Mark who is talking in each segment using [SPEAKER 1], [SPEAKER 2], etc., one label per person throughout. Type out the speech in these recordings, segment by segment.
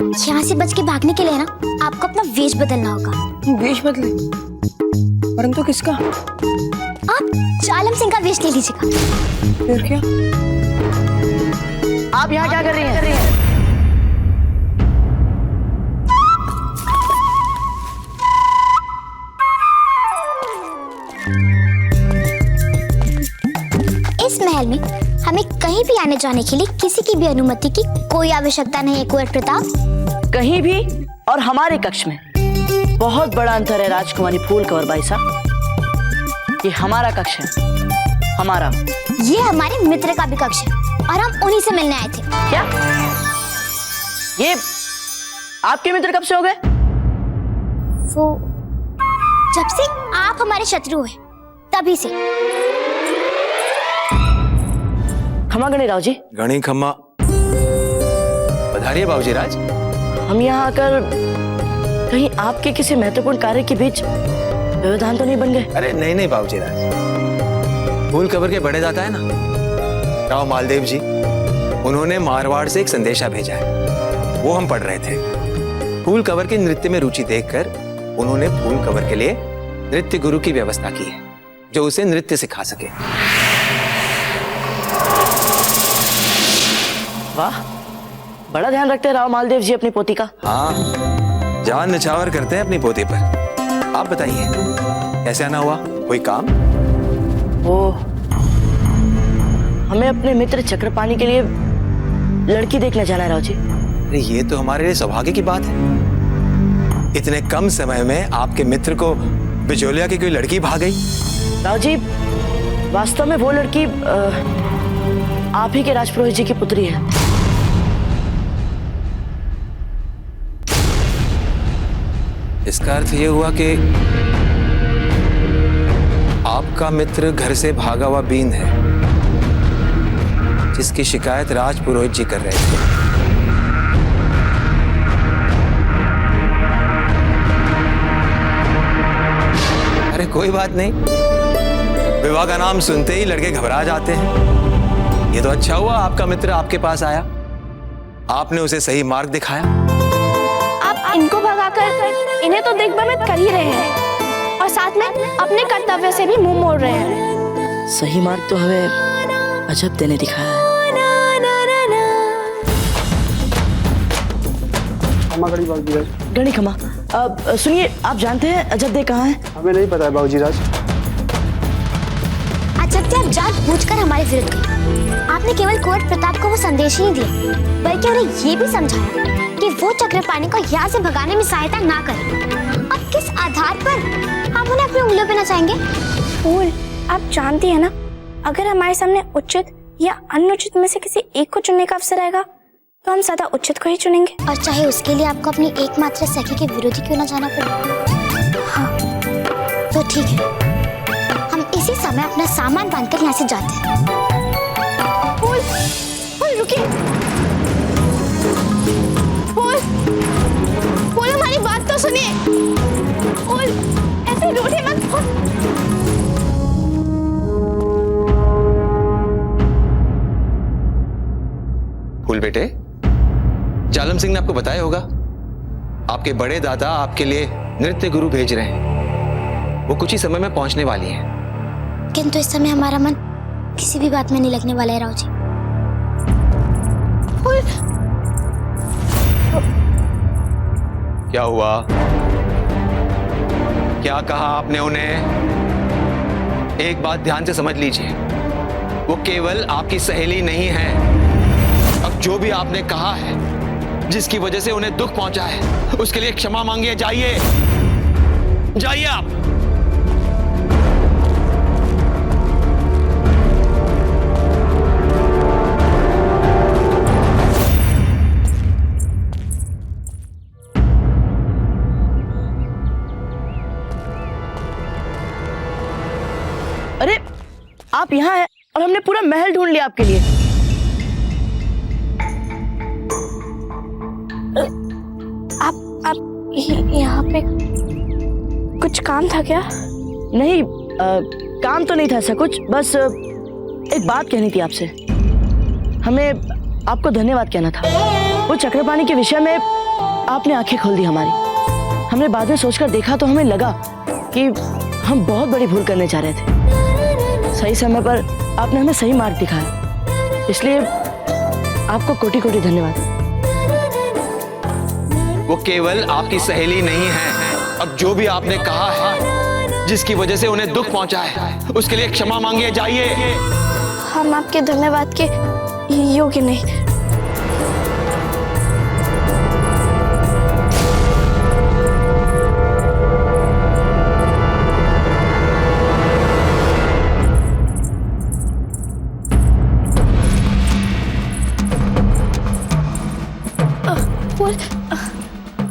[SPEAKER 1] यहाँ से बच के भागने के लिए ना आपको अपना वेश बदलना होगा।
[SPEAKER 2] वेश बदले? परंतु किसका?
[SPEAKER 1] आप जालम सिंह का वेश ले लीजिएगा।
[SPEAKER 2] फिर क्या?
[SPEAKER 3] आप यहाँ क्या कर रही हैं?
[SPEAKER 1] इस महल में हमें कहीं भी आने जाने के लिए किसी की भी अनुमति की कोई आवश्यकता नहीं है कुंवर प्रताप।
[SPEAKER 3] कहीं भी और हमारे कक्ष में बहुत बड़ा अंतर है राजकुमारी फूल कंवर बाई साहब। ये हमारा कक्ष है, हमारा।
[SPEAKER 1] ये हमारे मित्र का भी कक्ष है और हम उन्हीं से मिलने आए थे।
[SPEAKER 3] क्या? ये आपके मित्र कब से हो गए?
[SPEAKER 1] वो जब से आप हमारे शत्रु हुए तभी से।
[SPEAKER 3] खमा गणे राव जी।
[SPEAKER 4] गणी खम्मा। पधारिए बाबूजी राज।
[SPEAKER 3] हम यहाँ आकर कहीं आपके किसी महत्वपूर्ण कार्य के बीच व्यवधान तो नहीं बन गए?
[SPEAKER 4] अरे नहीं नहीं बाबूजी राज, फूल कबर के बड़े दाता है ना राव मालदेव जी, उन्होंने मारवाड़ से एक संदेशा भेजा है, वो हम पढ़ रहे थे। फूल कबर के नृत्य में रुचि देखकर उन्होंने फूल कबर के लिए नृत्य गुरु की व्यवस्था की है जो उसे नृत्य सिखा सके।
[SPEAKER 3] वाह, बड़ा ध्यान रखते हैं राव मालदेव जी अपनी पोती का।
[SPEAKER 4] हाँ, जान निछावर करते हैं अपनी पोती पर। आप बताइए कैसे आना हुआ, कोई काम?
[SPEAKER 3] वो हमें अपने मित्र चक्रपाणी के लिए लड़की देखने जाना है राव जी।
[SPEAKER 4] अरे ये तो हमारे लिए सौभाग्य की बात है, इतने कम समय में आपके मित्र को बिजोलिया की कोई लड़की भाग गई।
[SPEAKER 3] राव जी, वास्तव में वो लड़की आप ही के राजपुरोहित जी की पुत्री है।
[SPEAKER 4] इसका अर्थ ये हुआ कि आपका मित्र घर से भागा हुआ बीन है जिसकी शिकायत राजपुरोहित जी कर रहे थे। अरे कोई बात नहीं, विवाह का नाम सुनते ही लड़के घबरा जाते हैं। ये तो अच्छा हुआ आपका मित्र आपके पास आया, आपने उसे सही मार्ग दिखाया।
[SPEAKER 5] आप इनको भगाकर इन्हें तो दिग्भ्रमित कर ही रहे हैं और साथ में अपने कर्तव्य से भी मुंह मोड़ रहे हैं।
[SPEAKER 3] सही मार्ग तो हमें अजब देने दिखाया है। गणी खमा, अब सुनिए, आप जानते हैं अजब दे कहाँ है?
[SPEAKER 6] हमें नहीं पता है बाबूजी राज।
[SPEAKER 1] अजब आप जानबूझकर हमारे विरुद्ध गए। आपने केवल कुंवर प्रताप को वो संदेश ही नहीं दिया बल्कि उन्हें ये भी समझाया कि वो चक्रपाणी को यहाँ से भगाने में सहायता ना करें। अब किस आधार पर आप उन्हें अपनी उंगलियों पे नचाएंगे?
[SPEAKER 5] फूल, आप जानती है ना, अगर हमारे सामने उचित या अनुचित में से किसी एक को चुनने का अवसर आएगा तो हम सदा उचित को ही चुनेंगे।
[SPEAKER 1] और चाहे उसके लिए आपको अपनी एकमात्र सखी के विरोधी क्यों ना जाना पड़े। हाँ तो ठीक है, हम इसी समय अपना सामान बांधकर यहाँ से जाते हैं।
[SPEAKER 5] फूल, फूल रुकिए। फूल, फूल हमारी बात तो सुनिए। फूल, ऐसे रूठे मत।
[SPEAKER 4] फूल बेटे, जालम सिंह ने आपको बताया होगा आपके बड़े दादा आपके लिए नृत्य गुरु भेज रहे हैं, वो कुछ ही समय में पहुंचने वाली हैं।
[SPEAKER 1] किंतु इस समय हमारा मन किसी भी बात में नहीं लगने वाला है राव जी।
[SPEAKER 4] क्या हुआ? क्या कहा आपने उन्हें? एक बात ध्यान से समझ लीजिए, वो केवल आपकी सहेली नहीं है। अब जो भी आपने कहा है, जिसकी वजह से उन्हें दुख पहुंचा है, उसके लिए क्षमा मांगिए। जाइए, जाइए आप।
[SPEAKER 3] अरे, आप यहाँ हैं और हमने पूरा महल ढूंढ लिया आपके लिए।
[SPEAKER 5] आप यहाँ पे कुछ काम था क्या?
[SPEAKER 3] नहीं, काम तो नहीं था ऐसा कुछ, बस एक बात कहनी थी आपसे। हमें आपको धन्यवाद कहना था। वो चक्रपाणी के विषय में आपने आंखें खोल दी हमारी। हमने बाद में सोचकर देखा तो हमें लगा कि हम बहुत बड़ी भूल करने जा रहे थे। सही समय पर आपने हमें सही मार्ग दिखाया, इसलिए आपको कोटि कोटि धन्यवाद।
[SPEAKER 4] वो केवल आपकी सहेली नहीं है। अब जो भी आपने कहा है, जिसकी वजह से उन्हें दुख पहुंचा है, उसके लिए क्षमा मांगिए, जाइए।
[SPEAKER 5] हम आपके धन्यवाद के योग्य नहीं।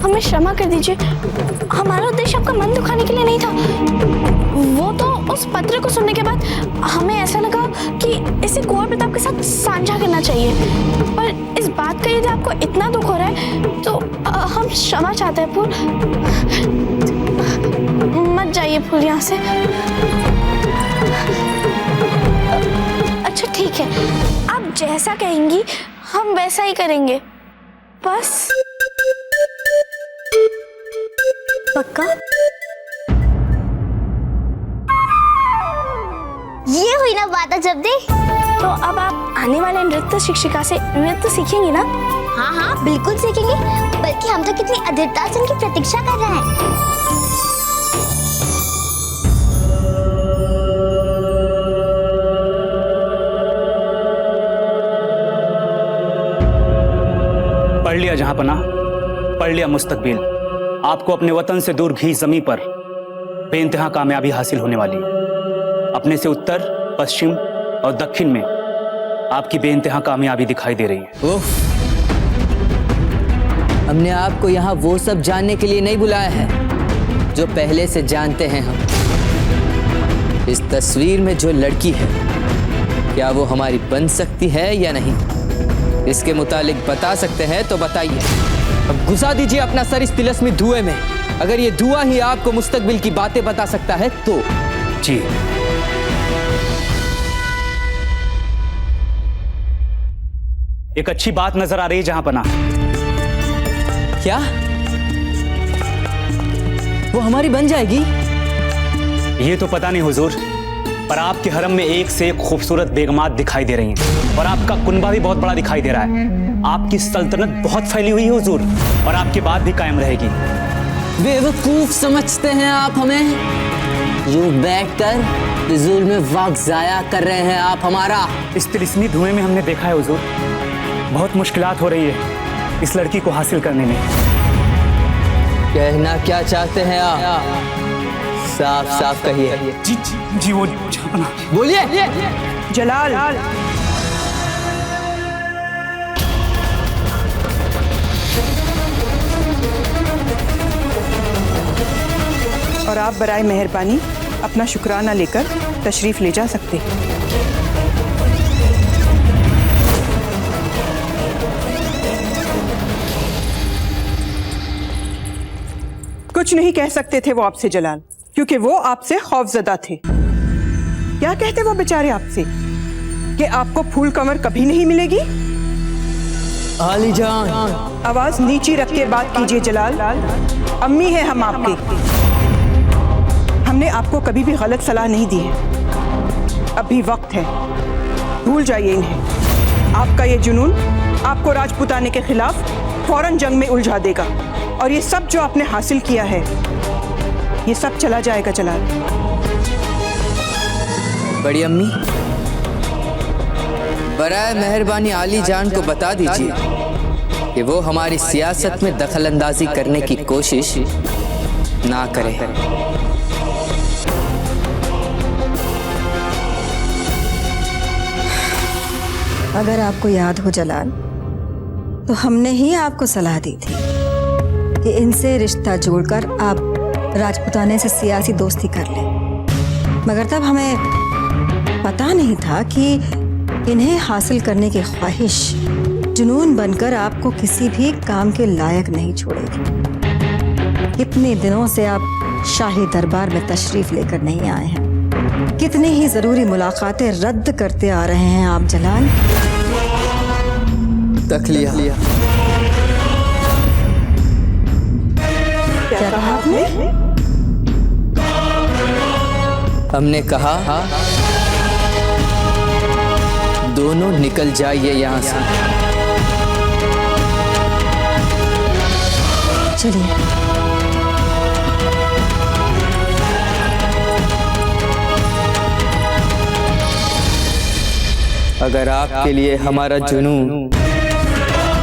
[SPEAKER 5] हमें क्षमा कर दीजिए, हमारा उद्देश्य आपका मन दुखाने के लिए नहीं था। वो तो उस पत्र को सुनने के बाद हमें ऐसा लगा कि इसे कुंवर प्रताप के साथ साझा करना चाहिए, पर इस बात का यदि आपको इतना दुख हो रहा है तो हम क्षमा चाहते हैं। फूल मत जाइए, फूल यहाँ से। अच्छा ठीक है, आप जैसा कहेंगी हम वैसा ही करेंगे, बस।
[SPEAKER 1] पक्का? ये हुई ना बात जब दे।
[SPEAKER 5] तो अब आप आने वाले नृत्य शिक्षिका से नृत्य सीखेंगी ना?
[SPEAKER 1] हाँ हाँ बिल्कुल सीखेंगे, बल्कि हम तो कितनी अधीरता से उनकी प्रतीक्षा कर रहे हैं।
[SPEAKER 6] पढ़ लिया जहांपना, पढ़ लिया मुस्तकबिल। आपको अपने वतन से दूर घी जमी पर बेइंतहा कामयाबी हासिल होने वाली है। अपने से उत्तर, पश्चिम और दक्षिण में आपकी बेइंतहा कामयाबी दिखाई दे रही है।
[SPEAKER 7] ओह, हमने आपको यहाँ वो सब जानने के लिए नहीं बुलाया है जो पहले से जानते हैं हम। इस तस्वीर में जो लड़की है, क्या वो हमारी बन सकती है या नहीं? इसके मुतालिक बता सकते हैं तो बताइए। अब घुसा दीजिए अपना सर इस तिलस्मी धुएं में। अगर ये धुआं ही आपको मुस्तकबिल की बातें बता सकता है तो।
[SPEAKER 6] जी, एक अच्छी बात नजर आ रही है जहांपना।
[SPEAKER 7] क्या वो हमारी बन जाएगी?
[SPEAKER 6] ये तो पता नहीं हुजूर, पर आपके हरम में एक से एक खूबसूरत बेगमात दिखाई दे रही हैं और आपका कुनबा भी बहुत बड़ा दिखाई दे रहा है। आपकी सल्तनत बहुत फैली हुई है हुजूर, और आपकी बात भी कायम रहेगी।
[SPEAKER 7] बेवकूफ समझते हैं आप हमें? यूं बैठकर फिजूल में वक्त जाया कर रहे हैं आप हमारा।
[SPEAKER 6] इस तिलिस्मी धुएं में हमने देखा है हुजूर, बहुत मुश्किलात हो रही है इस लड़की को हासिल करने में।
[SPEAKER 7] कहना क्या चाहते हैं आप? साफ साफ कहिए।
[SPEAKER 6] जी जी जी, वो जहांपना।
[SPEAKER 7] बोलिए।
[SPEAKER 2] जलाल, और आप बराए मेहरबानी अपना शुक्राना लेकर तशरीफ ले जा सकते हैं। कुछ नहीं कह सकते थे वो आपसे जलाल, क्योंकि वो आपसे खौफजदा थे। क्या कहते वो बेचारे आपसे कि आपको फूल कमर कभी नहीं मिलेगी?
[SPEAKER 7] आली जान,
[SPEAKER 2] आवाज नीची रख के बात कीजिए जलाल। अम्मी है हम आपके, हमने आपको कभी भी गलत सलाह नहीं दी है। अभी वक्त है, भूल जाइए इन्हें। आपका ये जुनून आपको राजपूताने के खिलाफ फौरन जंग में उलझा देगा, और ये सब जो आपने हासिल किया है ये सब चला जाएगा जलाल।
[SPEAKER 7] बड़ी अम्मी, बराए मेहरबानी आली जान को बता दीजिए कि वो हमारी सियासत में दखल अंदाजी करने की कोशिश ना करे।
[SPEAKER 8] अगर आपको याद हो जलाल, तो हमने ही आपको सलाह दी थी कि इनसे रिश्ता जोड़कर आप राजपूताने से सियासी दोस्ती कर लें, मगर तब हमें पता नहीं था कि इन्हें हासिल करने की ख्वाहिश जुनून बनकर आपको किसी भी काम के लायक नहीं छोड़ेगी। कितने दिनों से आप शाही दरबार में तशरीफ लेकर नहीं आए हैं, कितनी ही जरूरी मुलाकातें रद्द करते आ रहे हैं आप जलाल।
[SPEAKER 7] तक लिया
[SPEAKER 2] कहा आपने?
[SPEAKER 7] हमने कहा दोनों निकल जाइए यहाँ से।
[SPEAKER 8] चलिए।
[SPEAKER 7] अगर आपके लिए हमारा जुनून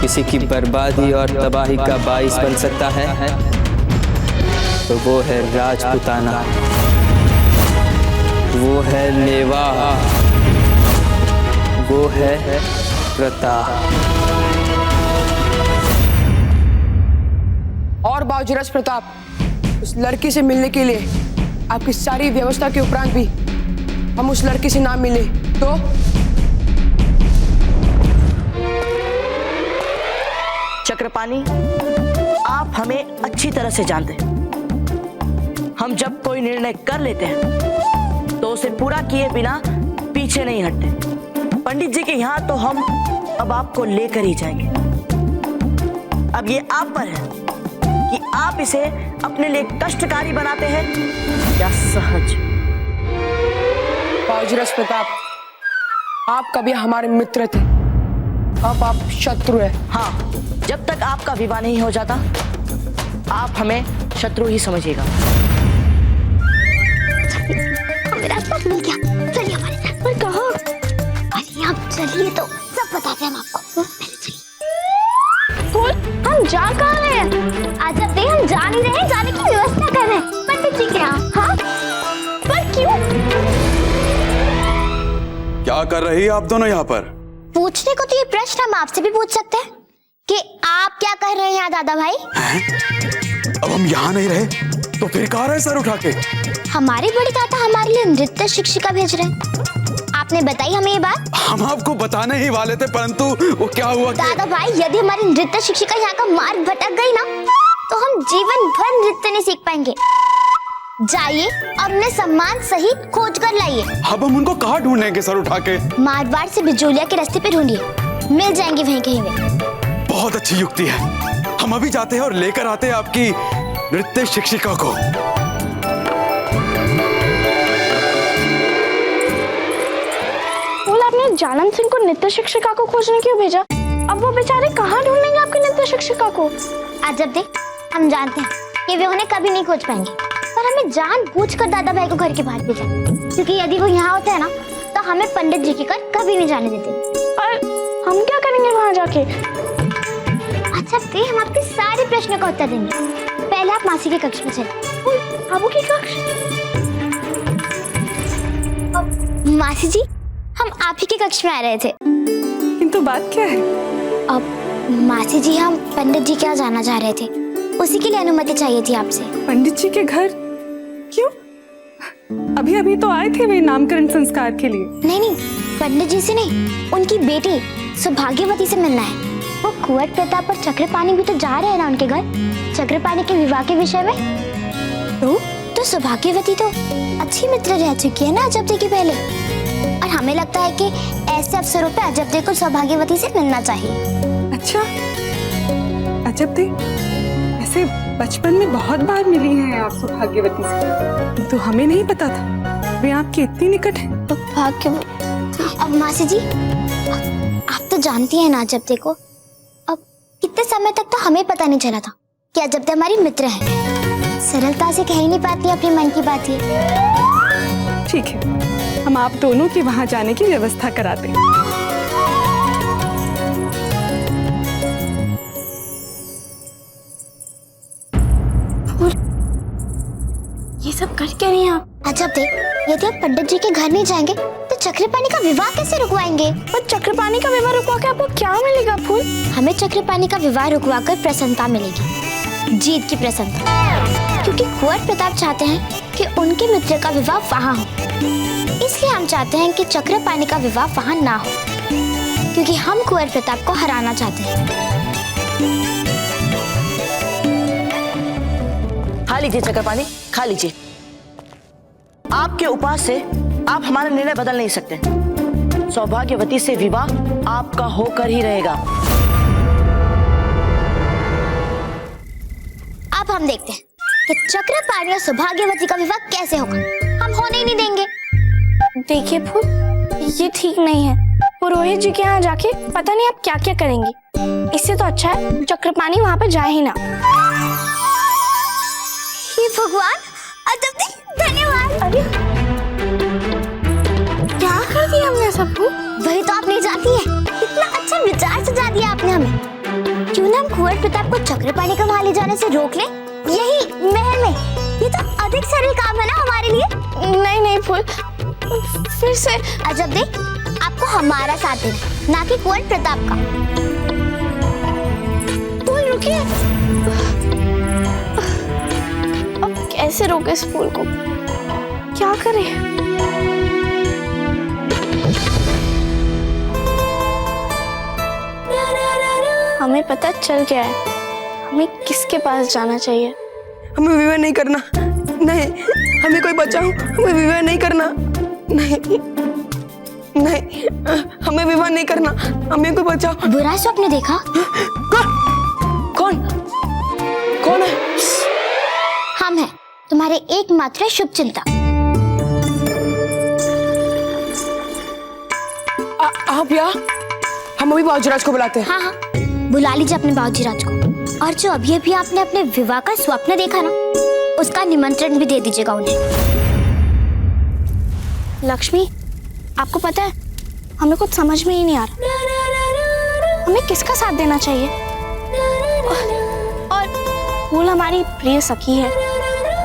[SPEAKER 7] किसी की बर्बादी और तबाही का बाइस बन सकता है तो वो है राजपुताना, वो है नेवा, वो है प्रताप।
[SPEAKER 9] और बावजूद प्रताप, उस लड़की से मिलने के लिए आपकी सारी व्यवस्था के उपरांत भी हम उस लड़की से ना मिले तो
[SPEAKER 3] चक्रपाणी, आप हमें अच्छी तरह से जानते हैं। हम जब कोई निर्णय कर लेते हैं तो उसे पूरा किए बिना पीछे नहीं हटते। पंडित जी के यहाँ तो हम अब आपको लेकर ही जाएंगे। अब ये आप पर है कि आप इसे अपने लिए कष्टकारी बनाते हैं या सहज।
[SPEAKER 9] बावजूद प्रताप, आप कभी हमारे मित्र थे, अब आप शत्रु है।
[SPEAKER 3] हाँ, जब तक आपका विवाह नहीं हो जाता आप हमें शत्रु ही समझिएगा।
[SPEAKER 1] मेरा साथ मिल गया, चलिए हमारे साथ। पर कहो, अरे आप चलिए तो सब बताते हैं हम आपको। पहले चलिए।
[SPEAKER 5] फूल, हम जा कहाँ रहे हैं?
[SPEAKER 1] आज अब हम जा नहीं रहे हैं, जाने की व्यवस्था कर रहे हैं पंडित जी के यहाँ। हाँ, पर क्यों?
[SPEAKER 10] क्या कर रही है आप दोनों यहाँ पर?
[SPEAKER 1] पूछने को तो ये प्रश्न हम आपसे भी पूछ सकते हैं कि आप क्या कर रहे हैं यहाँ दादा भाई?
[SPEAKER 10] अब हम यहाँ नहीं रहे तो फिर कहाँ रहे सर उठा के?
[SPEAKER 1] हमारे बड़े दादा हमारे लिए नृत्य शिक्षिका भेज रहे हैं। आपने बताई हमें ये बात?
[SPEAKER 10] हम आपको बताने ही वाले थे, परंतु वो क्या हुआ कि...
[SPEAKER 1] दादा भाई, यदि हमारी नृत्य शिक्षिका यहाँ का मार्ग भटक गई ना तो हम जीवन भर नृत्य नहीं सीख पाएंगे। जाइए और उन्हें सम्मान सहित खोज कर लाइए।
[SPEAKER 10] अब हम उनको कहाँ ढूंढेंगे सर उठा के?
[SPEAKER 1] मारवाड़ से बिजोलिया के रास्ते पे ढूंढिए, मिल जाएंगे वहीं कहीं में।
[SPEAKER 10] बहुत अच्छी युक्ति है, हम अभी जाते हैं और लेकर आते हैं आपकी नृत्य शिक्षिका को।
[SPEAKER 5] फूल, आपने जानन सिंह को नृत्य शिक्षिका को खोजने क्यों भेजा? अब वो बेचारे कहाँ ढूंढेंगे आपकी नृत्य शिक्षिका को?
[SPEAKER 1] अजब देख, हम जानते हैं कि वे उन्हें कभी नहीं खोज पाएंगे, पर हमें जानबूझकर दादा भाई को घर के बाहर भेजा, क्योंकि यदि वो यहाँ होते हैं ना तो हमें पंडित जी के घर कभी नहीं जाने देते।
[SPEAKER 5] पर हम क्या करेंगे वहाँ जाके?
[SPEAKER 1] अच्छा दे, हम आपके सारे प्रश्नों का उत्तर देंगे। पहले आप मासी के कक्ष में चले।
[SPEAKER 5] बाबू की कक्ष?
[SPEAKER 1] मासी जी, हम आप ही के कक्ष में आ रहे थे।
[SPEAKER 9] किंतु बात क्या है?
[SPEAKER 1] अब मासी जी, हम पंडित जी के यहाँ जाना चाह रहे थे, उसी के लिए अनुमति चाहिए थी आपसे।
[SPEAKER 9] पंडित जी के घर क्यों? अभी अभी तो आए थे वे नामकरण संस्कार के लिए।
[SPEAKER 1] नहीं नहीं, पंडित जी से नहीं, उनकी बेटी सौभाग्यवती से मिलना है। वो कुंवर प्रताप और चक्रपाणी भी तो जा रहे हैं ना उनके घर, चक्रपाणी के विवाह के विषय में। तो सौभाग्यवती तो अच्छी मित्र रह चुकी है ना अजब के पहले, और हमें लगता है कि ऐसे अवसरों पे अजब को सौभाग्यवती से मिलना चाहिए।
[SPEAKER 9] अच्छा, अजब दे, ऐसे बचपन में बहुत बार मिली हैं आप सौभाग्यवती से, तो हमें नहीं पता था वे आपकी इतनी निकट है।
[SPEAKER 1] सौभाग्यवती। अब मासी जी, आप तो जानती हैं ना अजब को, अब कितने समय तक तो हमें पता नहीं चला था कि अजब हमारी मित्र है। सरलता से कह ही नहीं पाती अपने मन की बात ये।
[SPEAKER 9] ठीक है, हम आप दोनों के वहां जाने की व्यवस्था कराते हैं।
[SPEAKER 5] ये सब कर क्या रही हैं आप?
[SPEAKER 1] अजब देख, यदि आप पंडित जी के घर नहीं जाएंगे तो चक्रपाणी का विवाह कैसे रुकवाएंगे?
[SPEAKER 5] पर चक्रपाणी का विवाह रुकवा के आपको क्या मिलेगा फूल?
[SPEAKER 1] हमें चक्रपाणी का विवाह रुकवाकर प्रसन्नता मिलेगी, जीत की प्रसन्नता, क्योंकि कुंवर प्रताप चाहते हैं कि उनके मित्र का विवाह वहाँ हो। इसलिए हम चाहते हैं कि चक्रपाणी का विवाह वहाँ ना हो, क्योंकि हम कुंवर प्रताप को हराना चाहते हैं।
[SPEAKER 3] खा लीजिए चक्रपाणी, खा लीजिए। आपके उपास से आप हमारा निर्णय बदल नहीं सकते। सौभाग्यवती से विवाह आपका होकर ही रहेगा।
[SPEAKER 1] अब हम देखते हैं कि चक्रपाणी और सौभाग्यवती का विवाह कैसे होगा। हम होने ही नहीं देंगे।
[SPEAKER 5] देखिए फूल, ये ठीक नहीं है। पुरोहित जी के यहाँ जाके पता नहीं आप क्या क्या करेंगी। इससे तो अच्छा है चक्रपाणी वहाँ पे जाए ही ना।
[SPEAKER 1] हे भगवान, अजब धन्यवाद।
[SPEAKER 5] अरे क्या कर दिया हमने सबको?
[SPEAKER 1] वही तो आप नहीं जानती है, इतना अच्छा विचार सुझा दिया आपने हमें। क्यों ना हम कुंवर प्रताप को चक्रपाणी का वहां ले जाने से रोक लें, यही महल में। ये तो अधिक सरल काम है ना हमारे लिए।
[SPEAKER 5] नहीं नहीं फूल, फिर से
[SPEAKER 1] अजब दे, आपको हमारा साथ देना, ना कि कुंवर प्रताप का।
[SPEAKER 5] फूल रुकिए। अब कैसे रोके इस फूल को? क्या करें? हमें पता चल गया है हमें किसके पास जाना चाहिए।
[SPEAKER 2] हमें विवाह नहीं करना, नहीं, हमें कोई बचाओ, हमें विवाह नहीं करना, नहीं नहीं, हमें विवाह नहीं करना, हमें कोई बचाओ।
[SPEAKER 1] बुरा स्वप्न देखा?
[SPEAKER 2] कौन कौन है?
[SPEAKER 1] हम हैं, तुम्हारे एकमात्र शुभ चिंता।
[SPEAKER 2] आप यहाँ? हम अभी बाबूजीराज को बुलाते हैं।
[SPEAKER 1] हाँ हाँ, बुला लीजिए अपने बाबूजीराज को। और जो अभी अभी आपने अपने विवाह का स्वप्न देखा ना, उसका निमंत्रण भी दे दीजिएगा उन्हें।
[SPEAKER 5] लक्ष्मी, आपको पता है हमें कुछ समझ में ही नहीं आ रहा। हमें किसका साथ देना चाहिए? और फूल हमारी प्रिय सखी है,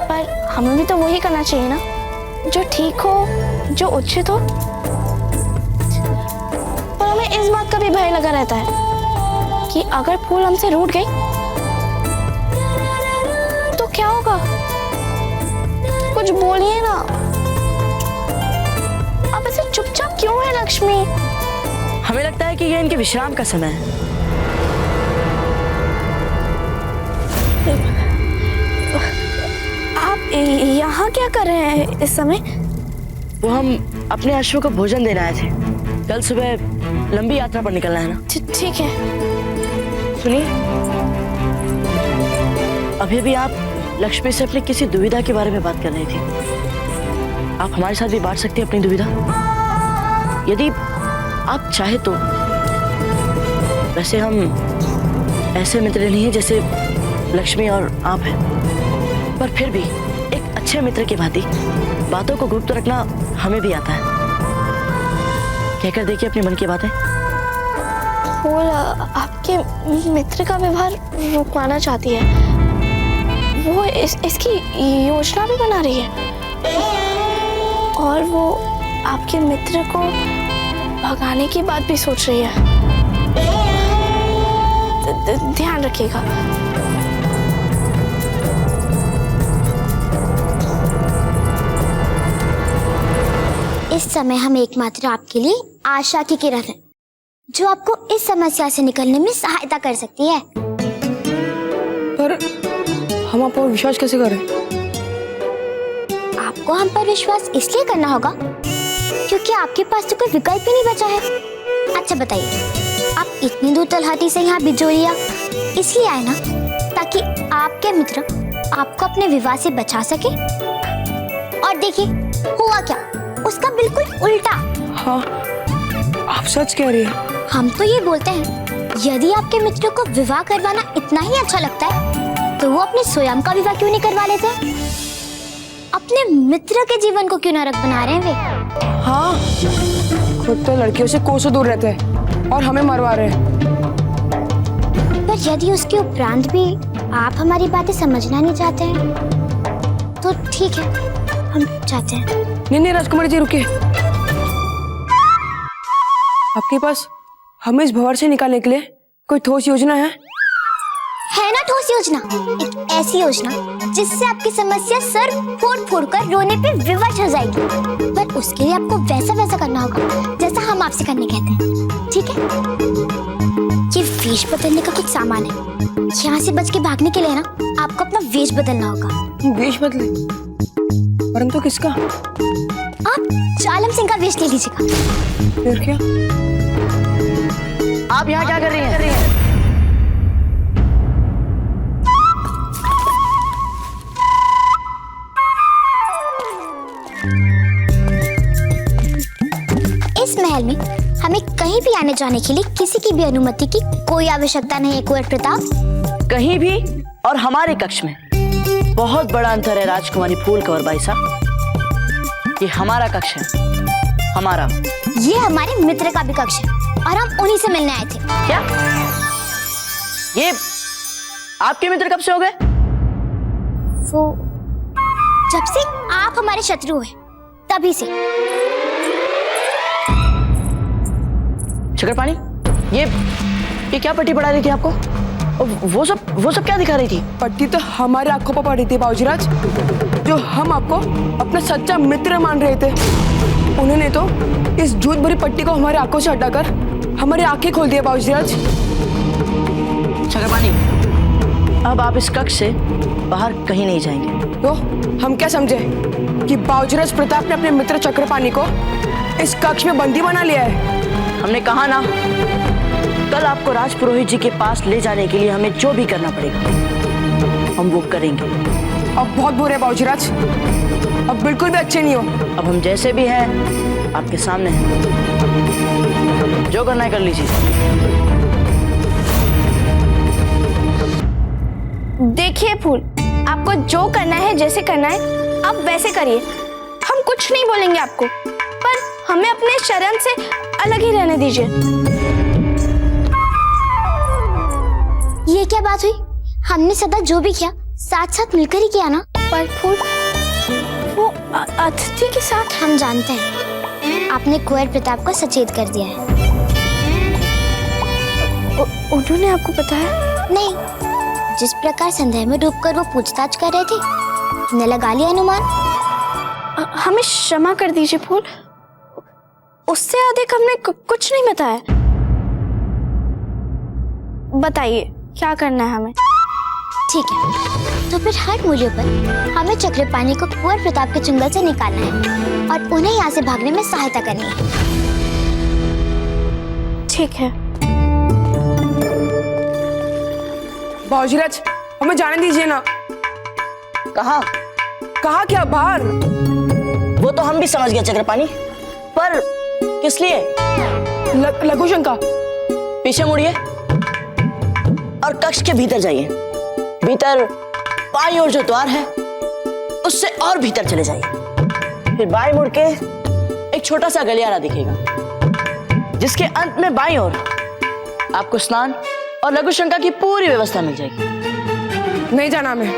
[SPEAKER 5] पर हमें भी तो वही करना चाहिए ना, जो ठीक हो, जो उचित हो। पर हमें इस बात का भी भय लगा रहता है कि अगर फूल हमसे रूठ गई तो क्या होगा? कुछ बोलिए ना। आप ऐसे चुपचाप क्यों है लक्ष्मी?
[SPEAKER 3] हमें लगता है कि ये इनके विश्राम का समय है।
[SPEAKER 5] आप यहाँ क्या कर रहे हैं इस समय?
[SPEAKER 3] वो हम अपने अश्व को भोजन देने आए थे। कल सुबह लंबी यात्रा पर निकलना है ना।
[SPEAKER 5] ठीक है।
[SPEAKER 3] सुनिए, अभी अभी आप लक्ष्मी से अपनी किसी दुविधा के बारे में बात कर रही थी। आप हमारे साथ भी बांट सकती हैं अपनी दुविधा, यदि आप चाहे तो। वैसे हम ऐसे मित्र नहीं हैं जैसे लक्ष्मी और आप हैं, पर फिर भी एक अच्छे मित्र की भांति बातों को गुप्त रखना हमें भी आता है। कहकर देखिए अपने मन की बातें।
[SPEAKER 5] फूल आपके मित्र का व्यवहार रुकवाना चाहती है। वो इसकी योजना भी बना रही है, और वो आपके मित्र को भगाने की बात भी सोच रही है। ध्यान रखिएगा।
[SPEAKER 1] इस समय हम एकमात्र आपके लिए आशा की किरण है, जो आपको इस समस्या से निकलने में सहायता कर सकती है।
[SPEAKER 2] पर हम आप पर विश्वास कैसे करें?
[SPEAKER 1] आपको हम पर विश्वास इसलिए करना होगा क्योंकि आपके पास तो कोई विकल्प ही नहीं बचा है। अच्छा बताइए, आप इतनी दूर तलहटी से यहाँ बिजोरिया इसलिए आए ना, ताकि आपके मित्र आपको अपने विवाह से बचा सके। और देखिए हुआ क्या, उसका बिल्कुल उल्टा।
[SPEAKER 2] हाँ, आप सच कह रही हैं।
[SPEAKER 1] हम तो ये बोलते हैं, यदि आपके मित्र को विवाह करवाना इतना ही अच्छा लगता है तो वो अपने स्वयं का विवाह क्यों नहीं करवा लेते? अपने मित्र के जीवन को क्यों नरक बना रहे हैं वे?
[SPEAKER 2] हाँ, खुद तो लड़कियों से कोसों दूर रहते हैं और हमें मरवा रहे हैं।
[SPEAKER 1] पर यदि उसके उपरांत भी आप हमारी बातें समझना नहीं चाहते हैं तो ठीक है, हम चाहते हैं।
[SPEAKER 2] नहीं राजकुमारी जी, रुकिए। आपके पास हमें इस भंवर से निकालने के लिए कोई ठोस योजना है?
[SPEAKER 1] है ना ठोस योजना, एक ऐसी योजना जिससे आपकी समस्या सर फोड़ कर रोने पे विवश हो जाएगी। पर उसके लिए आपको वैसा करना होगा जैसा हम आपसे करने कहते हैं, ठीक है? ये वेश बदलने का कुछ सामान है। यहाँ से बच के भागने के लिए ना आपको अपना वेश बदलना होगा।
[SPEAKER 2] वेश बदले? परंतु किसका?
[SPEAKER 1] आप जालम सिंह का वेश ले लीजिएगा।
[SPEAKER 2] फिर क्या?
[SPEAKER 3] आप यहाँ क्या कर रही हैं?
[SPEAKER 1] महल में हमें कहीं भी आने जाने के लिए किसी की भी अनुमति की कोई आवश्यकता नहीं है कुंवर प्रताप।
[SPEAKER 3] कहीं भी और हमारे कक्ष में बहुत बड़ा अंतर है राजकुमारी फूल कंवर बाई साहब। ये हमारा कक्ष है, हमारा।
[SPEAKER 1] ये हमारे मित्र का भी कक्ष है और हम उन्हीं से मिलने आए थे।
[SPEAKER 3] क्या ये आपके मित्र कब से हो गए?
[SPEAKER 1] वो जब से आप हमारे शत्रु हैं तभी से।
[SPEAKER 3] शकरपानी, ये क्या पट्टी पढ़ा रही थी आपको? और वो सब क्या दिखा रही थी?
[SPEAKER 9] पट्टी तो हमारे आंखों पर पड़ी थी बाबूजीराज, जो हम आपको अपना सच्चा मित्र मान रहे थे। उन्होंने तो इस झूठ भरी पट्टी को हमारे आंखों से हटाकर हमारी आंखें खोल दी बाबूजीराज।
[SPEAKER 3] शकरपानी, अब आप इस कक्ष से बाहर कहीं नहीं जाएंगे।
[SPEAKER 9] तो हम क्या समझे कि बाबूजीराज प्रताप ने अपने मित्र चक्रपाणी को इस कक्ष में बंदी बना लिया है?
[SPEAKER 3] हमने कहा ना, कल आपको राजपुरोहित जी के पास ले जाने के लिए हमें जो भी करना पड़ेगा हम वो करेंगे।
[SPEAKER 9] अब बहुत बुरे बाबूजीराज, अब बिल्कुल भी अच्छे नहीं हो।
[SPEAKER 3] अब हम जैसे भी हैं आपके सामने हैं, जो करना है कर लीजिए।
[SPEAKER 5] देखिए फूल, आपको जो करना है जैसे करना है आप वैसे करिए, हम कुछ नहीं बोलेंगे आपको, पर हमें अपने शरण से अलग ही रहने दीजिए।
[SPEAKER 1] ये क्या बात हुई? हमने सदा जो भी किया साथ साथ मिलकर ही किया ना।
[SPEAKER 5] पर फूल, वो अतिथि के साथ।
[SPEAKER 1] हम जानते हैं आपने कुंवर प्रताप को सचेत कर दिया है।
[SPEAKER 5] उन्होंने आपको बताया?
[SPEAKER 1] नहीं, जिस प्रकार संदेह में डूबकर वो पूछताछ कर रहे थे हमने लगा लिया अनुमान।
[SPEAKER 5] हमें क्षमा कर दीजिए फूल, उससे अधिक हमने कुछ नहीं बताया। बताइए क्या करना है हमें?
[SPEAKER 1] ठीक है, तो फिर हर मूल्य पर हमें चक्रपाणी को कुंवर प्रताप के चुंगल से निकालना है और उन्हें यहाँ से भागने में सहायता करनी है।
[SPEAKER 5] ठीक है
[SPEAKER 9] बाबूजीराज, हमें जाने दीजिए ना।
[SPEAKER 3] कहा
[SPEAKER 9] क्या? बाहर।
[SPEAKER 3] वो तो हम भी समझ गए चक्रपाणी, पर किस लिए?
[SPEAKER 9] लघु शंका।
[SPEAKER 3] पीछे मुड़िए और कक्ष के भीतर जाइए। भीतर बाईं ओर जो द्वार है उससे और भीतर चले जाइए। फिर बाईं मुड़ के एक छोटा सा गलियारा दिखेगा, जिसके अंत में बाईं ओर आपको स्नान और लघु शंका की पूरी व्यवस्था मिल जाएगी।
[SPEAKER 9] नहीं जाना हमें।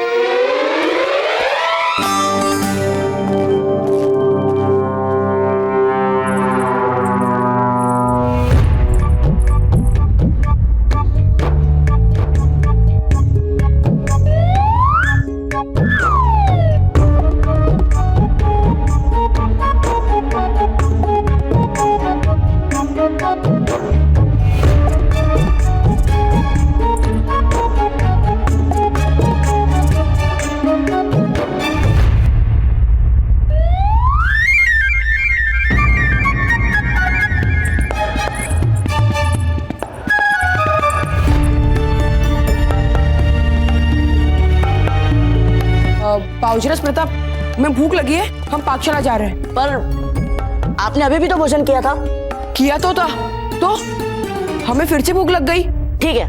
[SPEAKER 9] बाबूजीराज प्रताप, मैं भूख लगी है, हम पाकशाला जा रहे हैं।
[SPEAKER 3] पर आपने अभी भी तो भोजन किया था।
[SPEAKER 9] किया तो था, तो हमें फिर से भूख लग गई।
[SPEAKER 3] ठीक है,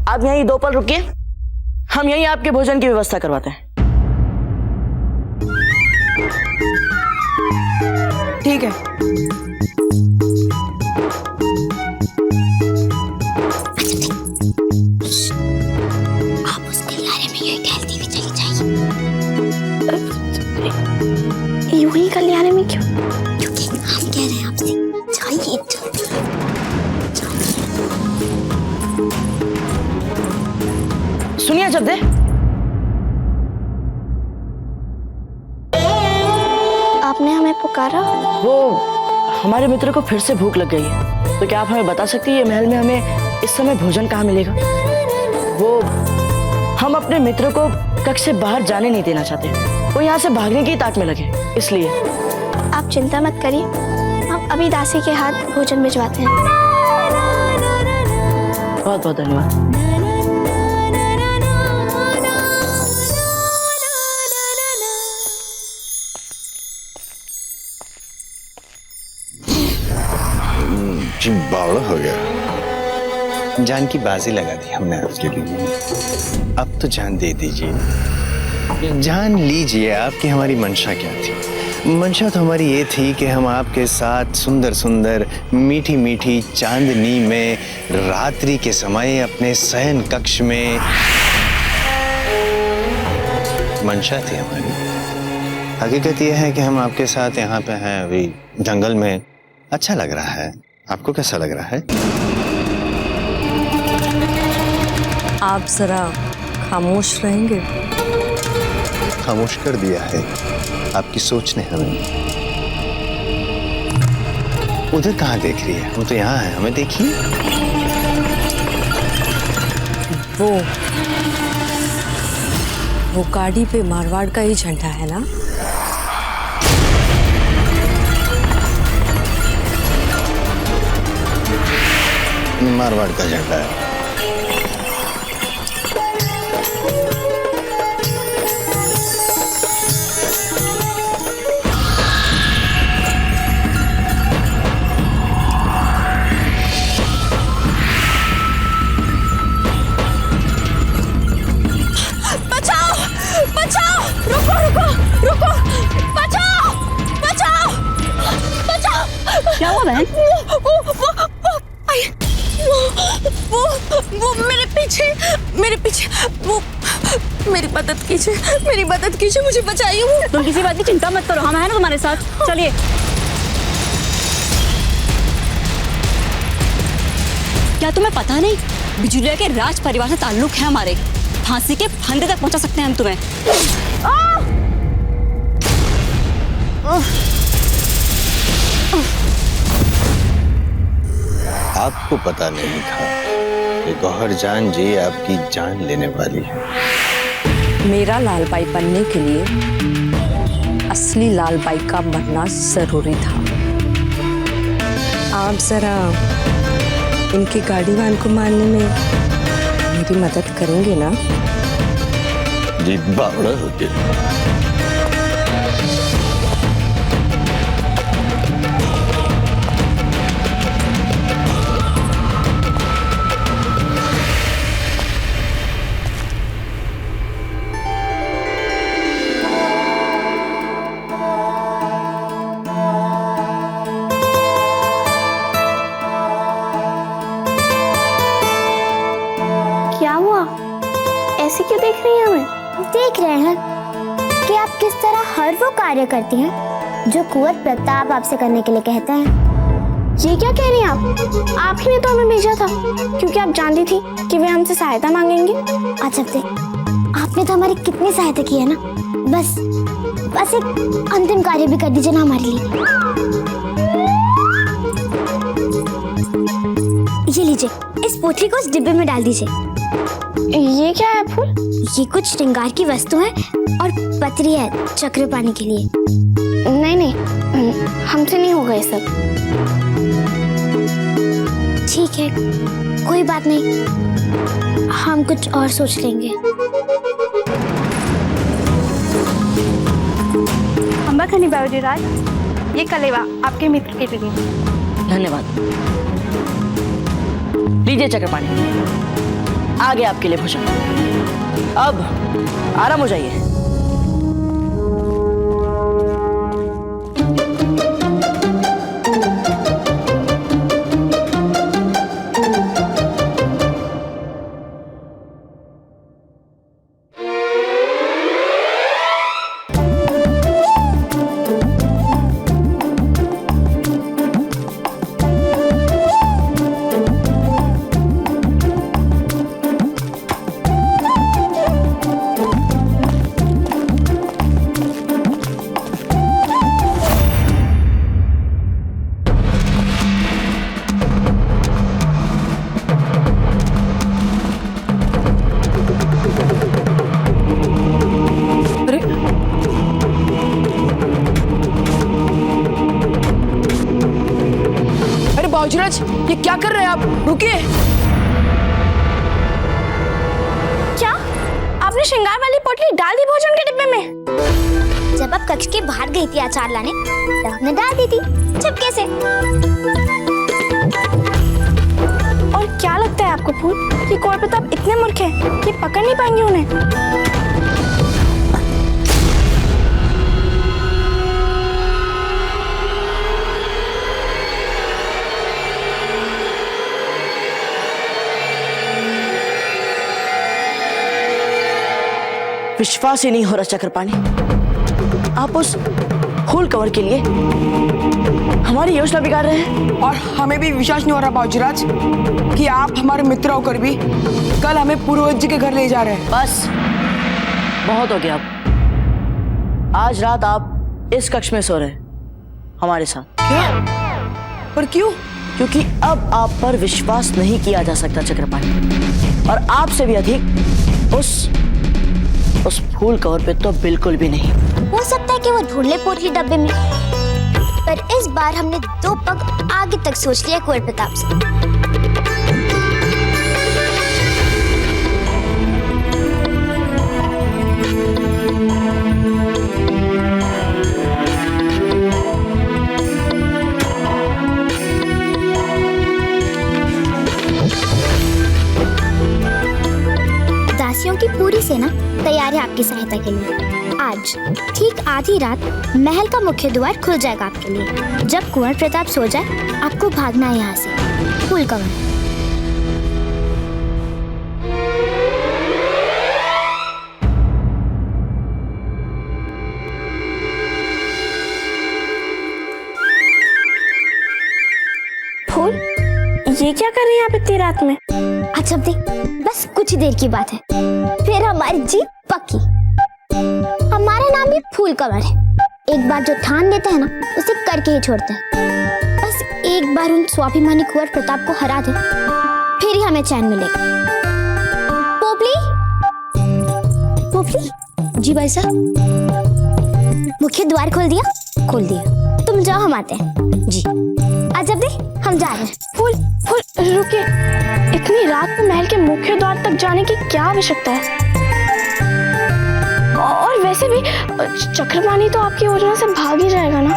[SPEAKER 3] आप यहीं 2 पल रुकिए, हम यहीं आपके भोजन की व्यवस्था करवाते हैं।
[SPEAKER 9] ठीक है।
[SPEAKER 1] आप उस गलियारे में यही टहलती हुई चली जाइए।
[SPEAKER 5] यूं ही गलियारे में क्यों?
[SPEAKER 1] क्योंकि हम कह रहे हैं आपसे जाइए जल्दी।
[SPEAKER 3] सुनिए जब्दे,
[SPEAKER 5] आपने हमें पुकारा?
[SPEAKER 3] वो हमारे मित्र को फिर से भूख लग गई है, तो क्या आप हमें बता सकती है महल में हमें इस समय भोजन कहाँ मिलेगा? वो हम अपने मित्र को कक्ष से बाहर जाने नहीं देना चाहते, वो यहाँ से भागने की ताक में लगे, इसलिए।
[SPEAKER 5] आप चिंता मत करिए, हम अभी दासी के हाथ भोजन भिजवाते हैं।
[SPEAKER 3] बहुत बहुत धन्यवाद।
[SPEAKER 11] बावड़ा हो गया।
[SPEAKER 4] जान की बाजी लगा दी हमने आपके लिए, अब तो जान दे दीजिए। जान लीजिए आपकी हमारी मंशा क्या थी। मंशा तो हमारी ये थी कि हम आपके साथ सुंदर सुंदर मीठी मीठी चांदनी में रात्रि के समय अपने शयन कक्ष में, मंशा थी हमारी। हकीकत यह है कि हम आपके साथ यहाँ पे हैं अभी जंगल में। अच्छा लग रहा है, आपको कैसा लग रहा है?
[SPEAKER 8] आप जरा खामोश रहेंगे?
[SPEAKER 4] खामोश कर दिया है आपकी सोच ने हमें। उधर कहाँ देख रही है? वो तो यहाँ है, हमें देखिए।
[SPEAKER 8] वो गाड़ी पे मारवाड़ का ही झंडा है ना?
[SPEAKER 4] मारवाड़ का झंडा है।
[SPEAKER 3] क्या हुआ बहन?
[SPEAKER 5] वो मेरे पीछे वो मेरी मदद कीजिए, मुझे बताइए।
[SPEAKER 3] तुम किसी बात की चिंता मत करो, हम हैं ना तुम्हारे साथ। चलिए।
[SPEAKER 12] क्या तुम्हें पता नहीं, बिजुलिया के राज परिवार से ताल्लुक है हमारे। फांसी के फंदे तक पहुंचा सकते हैं हम तुम्हें।
[SPEAKER 4] आपको पता नहीं था कि गौहर जान जी आपकी जान लेने वाली है।
[SPEAKER 8] मेरा लाल बाई बनने के लिए असली लाल बाई का मरना जरूरी था। आप जरा इनके गाड़ीवान को मारने में मेरी मदद करेंगे ना?
[SPEAKER 11] जी बावड़ा हो गया।
[SPEAKER 5] क्या हुआ? ऐसे क्यों देख रही हैं हमें?
[SPEAKER 1] देख रहे हैं कि आप किस तरह हर वो कार्य करती हैं जो कुंवर प्रताप आपसे करने के लिए कहते हैं।
[SPEAKER 5] ये क्या कह रही हैं आप ही ने तो हमें भेजा था, क्योंकि आप जानती थी कि वे हमसे सहायता मांगेंगे।
[SPEAKER 1] अच्छा थे, आपने तो हमारी कितनी सहायता की है ना। बस एक अंतिम कार्य भी कर दीजिए ना हमारे लिए। ये लीजिए, इस पोथली को इस डिब्बे में डाल दीजिए।
[SPEAKER 5] ये क्या है फूल?
[SPEAKER 1] ये कुछ श्रृंगार की वस्तु है और पत्री है चक्र पाने के लिए।
[SPEAKER 5] नहीं, हमसे नहीं होगा ये सब।
[SPEAKER 1] ठीक है, कोई बात नहीं, हम कुछ और सोच लेंगे।
[SPEAKER 5] अम्बा खनी बाबूजी राज, ये कलेवा आपके मित्र के लिए।
[SPEAKER 3] धन्यवाद। लीजिए चक्रपाणी, आ गया आपके लिए भोजन। अब आराम हो जाइए।
[SPEAKER 9] बाबूजीराज, ये क्या कर रहे हैं आप? रुकिए।
[SPEAKER 5] क्या आपने श्रृंगार वाली पोटली डाल दी भोजन के डिब्बे में?
[SPEAKER 1] जब आप कक्ष के बाहर गई थी अचार लाने, तब हमने डाल दी थी चुपके से।
[SPEAKER 5] क्या लगता है आपको फूल कि कुंवर प्रताप इतने मूर्ख हैं कि पकड़ नहीं पाएंगे उन्हें?
[SPEAKER 3] विश्वास ही नहीं हो रहा चक्रपाणी, आप उस फूल कवर के लिए हमारी योजना बिगाड़ रहे हैं।
[SPEAKER 9] और हमें भी विश्वास नहीं हो रहा बाबूजीराज कि आप हमारे मित्र होकर भी कल हमें पूर्वज जी के घर ले जा रहे हैं।
[SPEAKER 3] बस बहुत हो गया। अब आज रात आप इस कक्ष में सो रहे हमारे साथ।
[SPEAKER 9] क्या? पर क्यों?
[SPEAKER 3] क्योंकि अब आप पर विश्वास नहीं किया जा सकता चक्रपाणी, और आपसे भी अधिक उस फूल कवर पे तो बिल्कुल भी नहीं।
[SPEAKER 1] हो सकता है कि वो ढूंढ ले पोटली डब्बे में, पर इस बार हमने 2 पग आगे तक सोच लिया कुंवर प्रताप से। दासियों की पूरी सेना तैयार है आपकी सहायता के लिए। आज ठीक आधी रात महल का मुख्य द्वार खुल जाएगा आपके लिए। जब कुंवर प्रताप सो जाए आपको भागना है यहाँ से। Full cover.
[SPEAKER 5] फूल, ये क्या कर रही हैं आप इतनी रात में?
[SPEAKER 1] अच्छा अब देख, बस कुछ ही देर की बात है, फिर हमारी जीत पक्की। हमारा नाम भी फूल कवर है। एक बार जो ठान लेते हैं ना, उसे करके ही छोड़ते हैं। बस एक बार उन स्वाभिमानी कुंवर प्रताप को हरा दे, फिर ही हमें चैन मिलेगा। पोपली, पोपली जी भाई साहब, मुख्य द्वार खोल दिया? खोल दिया। तुम जाओ, हम आते हैं जी। आज अब देख, हम जा रहे हैं।
[SPEAKER 5] फूल, फूल रुकिए, इतनी रात में महल के मुख्य द्वार तक जाने की क्या आवश्यकता है? और वैसे भी चक्रपाणी तो आपकी योजना से भाग ही जाएगा ना।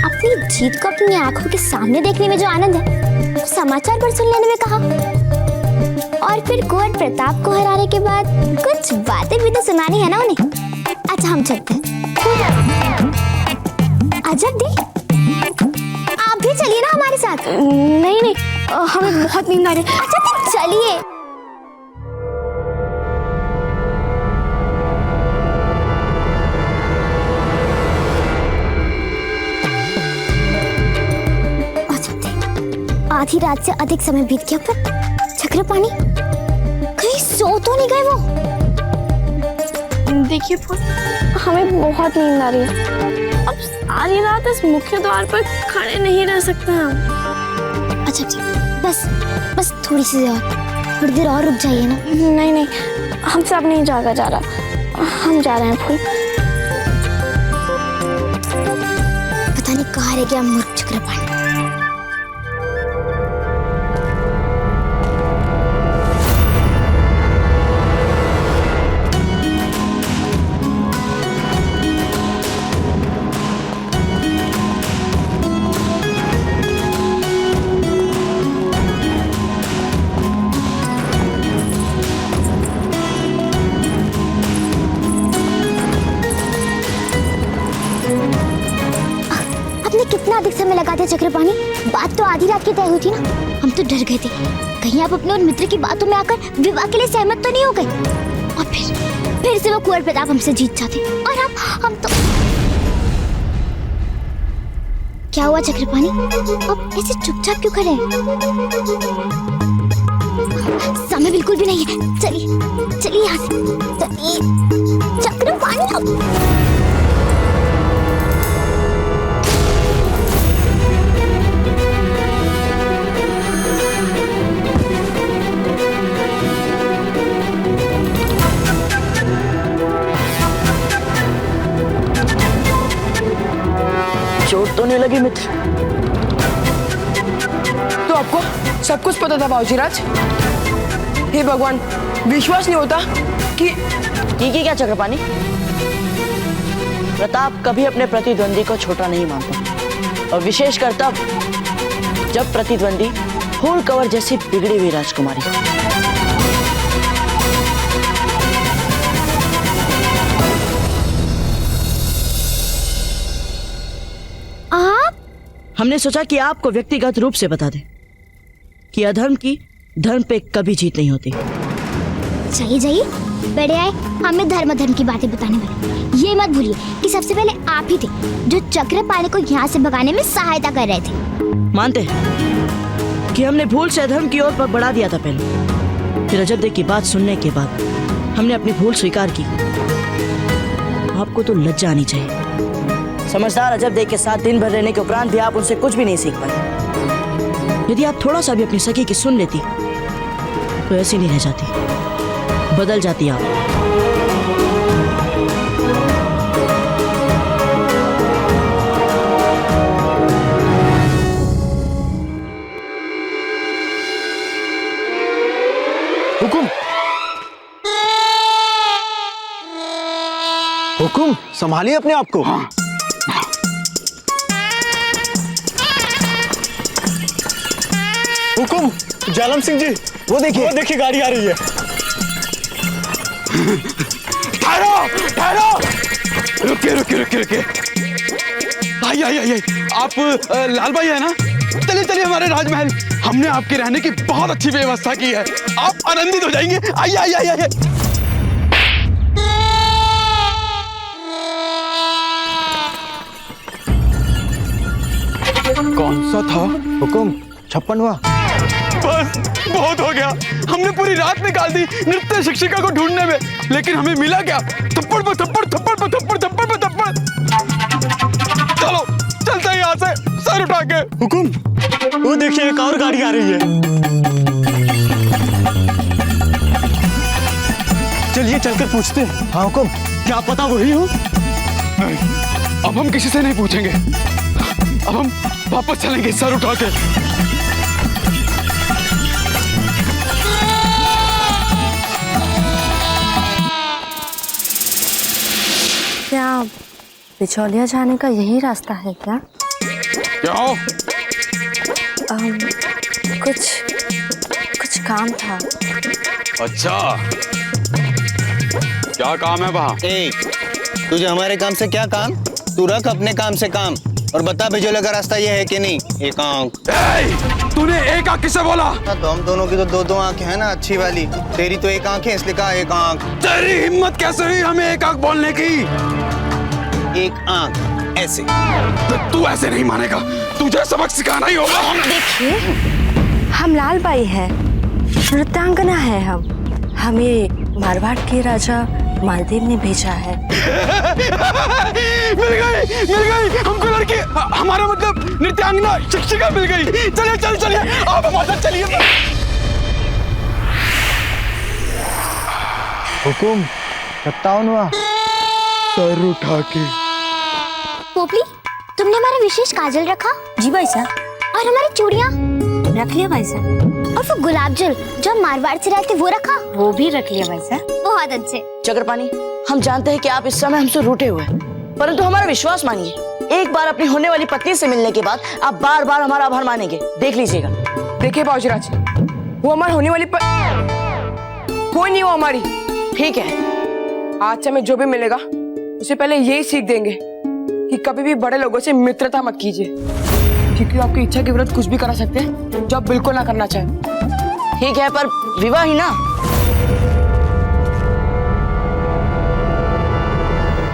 [SPEAKER 1] अपनी जीत को अपनी आंखों के सामने देखने में जो आनंद है, वो समाचार पर सुन लेने में कहा। और फिर कुंवर प्रताप को हराने के बाद कुछ बातें भी तो सुनानी है ना उन्हें। अच्छा हम चलते हैं। अजब दी, आप भी चलिए ना हमारे साथ।
[SPEAKER 5] नहीं नहीं, हमें बहुत नींद आ रही है।
[SPEAKER 1] अच्छा तो चलिए। आधी रात से अधिक समय बीत गया, पर चक्रपाणी कहीं सो तो नहीं गए वो?
[SPEAKER 5] देखिए फूल, हमें बहुत नींद आ रही है। अब सारी रात इस मुख्य द्वार पर खड़े नहीं रह सकते हम।
[SPEAKER 1] अच्छा ठीक, बस थोड़ी देर और रुक जाइए ना।
[SPEAKER 5] नहीं नहीं, हमसे अब नहीं जागा जा रहा, हम जा रहे हैं फूल।
[SPEAKER 1] पता नहीं कहाँ रह गया मूर्ख चक्रपाणी। कितना अधिक समय लगा दिया चक्रपाणी, बात तो आधी रात की तय हुई थी ना। हम तो डर गए थे कहीं आप अपने उन मित्र की बातों में आकर विवाह के लिए सहमत तो नहीं हो गए, और फिर से वो कुंवर प्रताप हमसे जीत जाते। और हम तो क्या हुआ चक्रपाणी, अब ऐसे चुपचाप क्यों खड़े हैं? समय बिल्कुल भी नहीं है, चलिए यहाँ से चलिए चक्रपाणी।
[SPEAKER 3] चोट तो नहीं लगी मित्र?
[SPEAKER 9] तो आपको सब कुछ पता था बाबूजीराज? हे भगवान, विश्वास नहीं होता कि
[SPEAKER 3] क्या चक्रपाणी? प्रताप कभी अपने प्रतिद्वंदी को छोटा नहीं मानता, और विशेषकर तब जब प्रतिद्वंदी फूल कवर जैसी बिगड़ी हुई राजकुमारी।
[SPEAKER 1] आप?
[SPEAKER 3] हमने सोचा कि आपको व्यक्तिगत रूप से बता दें कि अधर्म की धर्म पे कभी जीत नहीं होती।
[SPEAKER 1] जाइए जाइए, बड़े आए हमें धर्म की बातें बताने वाले। ये मत भूलिए कि सबसे पहले आप ही थे जो चक्रपाणी को यहाँ से भगाने में सहायता कर रहे थे।
[SPEAKER 3] मानते हैं कि हमने भूल से अधर्म की ओर पर बढ़ा दिया था पहले, फिर अजब देव की बात सुनने के बाद हमने अपनी भूल स्वीकार की। आपको तो लज्जा आनी चाहिए। समझदार अजब देव के साथ दिन भर रहने के उपरांत भी आप उनसे कुछ भी नहीं सीख पाए। यदि आप थोड़ा सा भी अपनी सखी की सुन लेती तो ऐसी नहीं रह जाती, बदल जाती आप।
[SPEAKER 10] हुकुम, हुकुम, संभालिए अपने आप को। हाँ। हुकुम, जालम सिंह जी, वो देखिए गाड़ी आ रही है। ठहरो, ठहरो, रुकिए। आइए, आप लाल भाई है ना? चलिए हमारे राजमहल, हमने आपके रहने की बहुत अच्छी व्यवस्था की है, आप आनंदित हो जाएंगे। आइए। कौन सा था हुकुम? 56वां। बस बहुत हो गया, हमने पूरी रात निकाल दी नृत्य शिक्षिका को ढूंढने में, लेकिन हमें मिला क्या? थप्पड़ पे थप्पड़। चलो चलते हैं यहाँ से, सर उठा के। हुकुम, वो देखिए एक और गाड़ी आ रही है। चलिए चलकर पूछते हैं। हाँ हुकुम, क्या पता वही हो? नहीं, अब हम किसी से नहीं पूछेंगे, अब हम वापस चलेंगे सर उठा के।
[SPEAKER 5] क्या बिचौलिया जाने का यही रास्ता है क्या?
[SPEAKER 10] क्या हो?
[SPEAKER 5] कुछ काम था।
[SPEAKER 10] अच्छा, क्या काम है वहाँ?
[SPEAKER 13] तुझे हमारे काम से क्या काम? तू रख अपने काम से काम और बता बिजोले का रास्ता ये है कि नहीं? एक आंख।
[SPEAKER 10] तूने एक आंख किसे बोला?
[SPEAKER 13] तो हम दोनों की तो दो आंखें हैं ना, अच्छी वाली। तेरी तो एक आंख है इसलिए कहा एक आंख।
[SPEAKER 10] तेरी हिम्मत कैसे हुई हमें एक आंख बोलने की?
[SPEAKER 13] एक आंख ऐसे।
[SPEAKER 10] तो तू ऐसे नहीं मानेगा, तुझे सबक सिखाना ही होगा।
[SPEAKER 5] देखिए, हम लाल बाई हैं, नृत्यांगना है हम। हमें मारवाड़ के राजा मालदेव ने भेजा है।
[SPEAKER 10] मिल गई हमको लड़की, हमारा मतलब नृत्यांगना शिक्षिका मिल गई। चलिए आप हमारे साथ चलिए।
[SPEAKER 13] हुकुम, 57वां।
[SPEAKER 10] सर उठा के।
[SPEAKER 1] पोपली, तुमने हमारा विशेष काजल रखा?
[SPEAKER 5] जी भाई साहब।
[SPEAKER 1] और हमारी चूड़ियाँ
[SPEAKER 5] रख लिया भाई साहब।
[SPEAKER 1] और वो गुलाब जल जो हम मारवाड़ से लाए थे वो रखा?
[SPEAKER 5] वो भी रख लिया भाई साहब।
[SPEAKER 1] बहुत अच्छे।
[SPEAKER 3] चक्रपाणी, हम जानते हैं कि आप इस समय हमसे रूठे हुए हैं, परंतु हमारा विश्वास मानिए। एक बार अपनी होने वाली पत्नी से मिलने के बाद आप बार बार हमारा आभार मानेंगे, देख लीजिएगा।
[SPEAKER 9] देखिए बाबूजीराज, वो हमारी होने वाली कोई नहीं, वो हमारी।
[SPEAKER 3] ठीक है,
[SPEAKER 9] आज से हमें जो भी मिलेगा उसे पहले यही सीख देंगे कि कभी भी बड़े लोगों से मित्रता मत कीजिए, क्योंकि आपकी इच्छा के विरुद्ध कुछ भी करा सकते हैं जो आप बिल्कुल ना करना चाहें।
[SPEAKER 3] ठीक है, पर विवाह ही ना।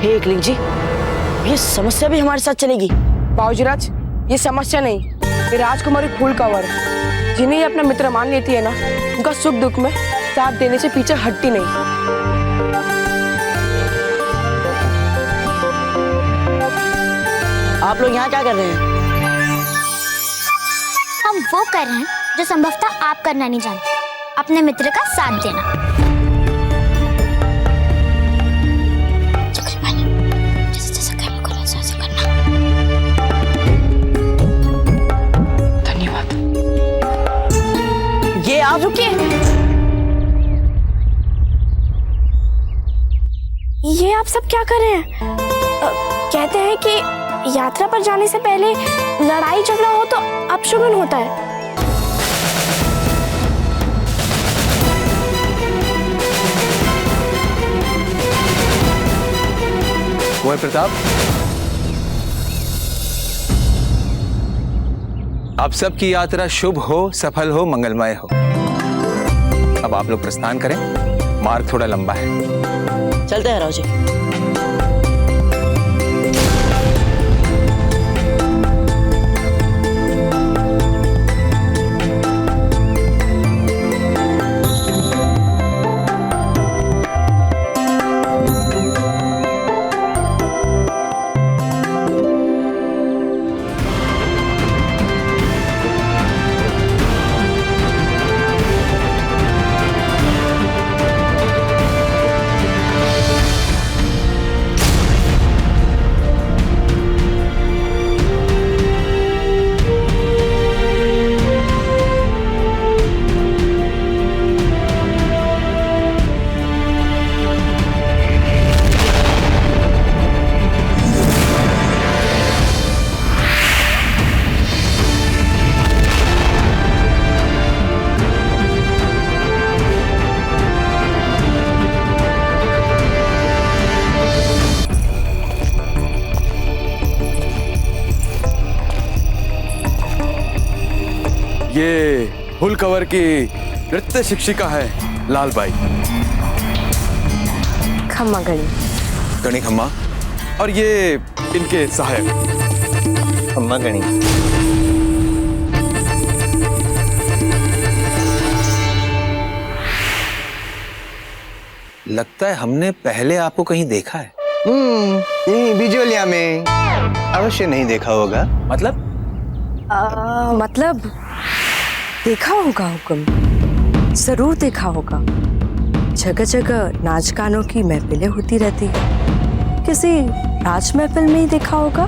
[SPEAKER 3] हे एकलिंग जी, ये समस्या भी हमारे साथ चलेगी?
[SPEAKER 9] बाबूजीराज, ये समस्या नहीं, ये राजकुमारी फूल कंवर, जिन्हें ये अपना मित्र मान लेती है ना, उनका सुख दुख में साथ देने से पीछे हटती नहीं।
[SPEAKER 3] आप लोग यहाँ क्या कर रहे हैं?
[SPEAKER 1] हम वो कर रहे हैं जो संभवतः आप करना नहीं जानते, अपने मित्र का साथ देना। जैसे कर्म करो वैसे करना।
[SPEAKER 9] धन्यवाद।
[SPEAKER 3] ये आप रुकिए।
[SPEAKER 5] ये आप सब क्या कर रहे हैं? कहते हैं कि यात्रा पर जाने से पहले लड़ाई झगड़ा हो तो अपशगुन होता है।
[SPEAKER 4] कुंवर प्रताप, आप सबकी यात्रा शुभ हो, सफल हो, मंगलमय हो। अब आप लोग प्रस्थान करें, मार्ग थोड़ा लंबा है।
[SPEAKER 3] चलते हैं राव जी।
[SPEAKER 10] ये फुल कवर की नृत्य शिक्षिका है लालबाई।
[SPEAKER 9] खम्मा गणी।
[SPEAKER 10] गणी खम्मा। और ये इनके सहायक
[SPEAKER 13] खम्मा गणी।
[SPEAKER 4] लगता है हमने पहले आपको कहीं देखा है।
[SPEAKER 13] यही बिजोलिया में अवश्य नहीं देखा होगा।
[SPEAKER 4] मतलब
[SPEAKER 9] मतलब देखा होगा हुक्म, जरूर देखा होगा। जगह जगह नाच गानों की महफिलें होती रहती है, किसी राज महफिल में ही देखा होगा।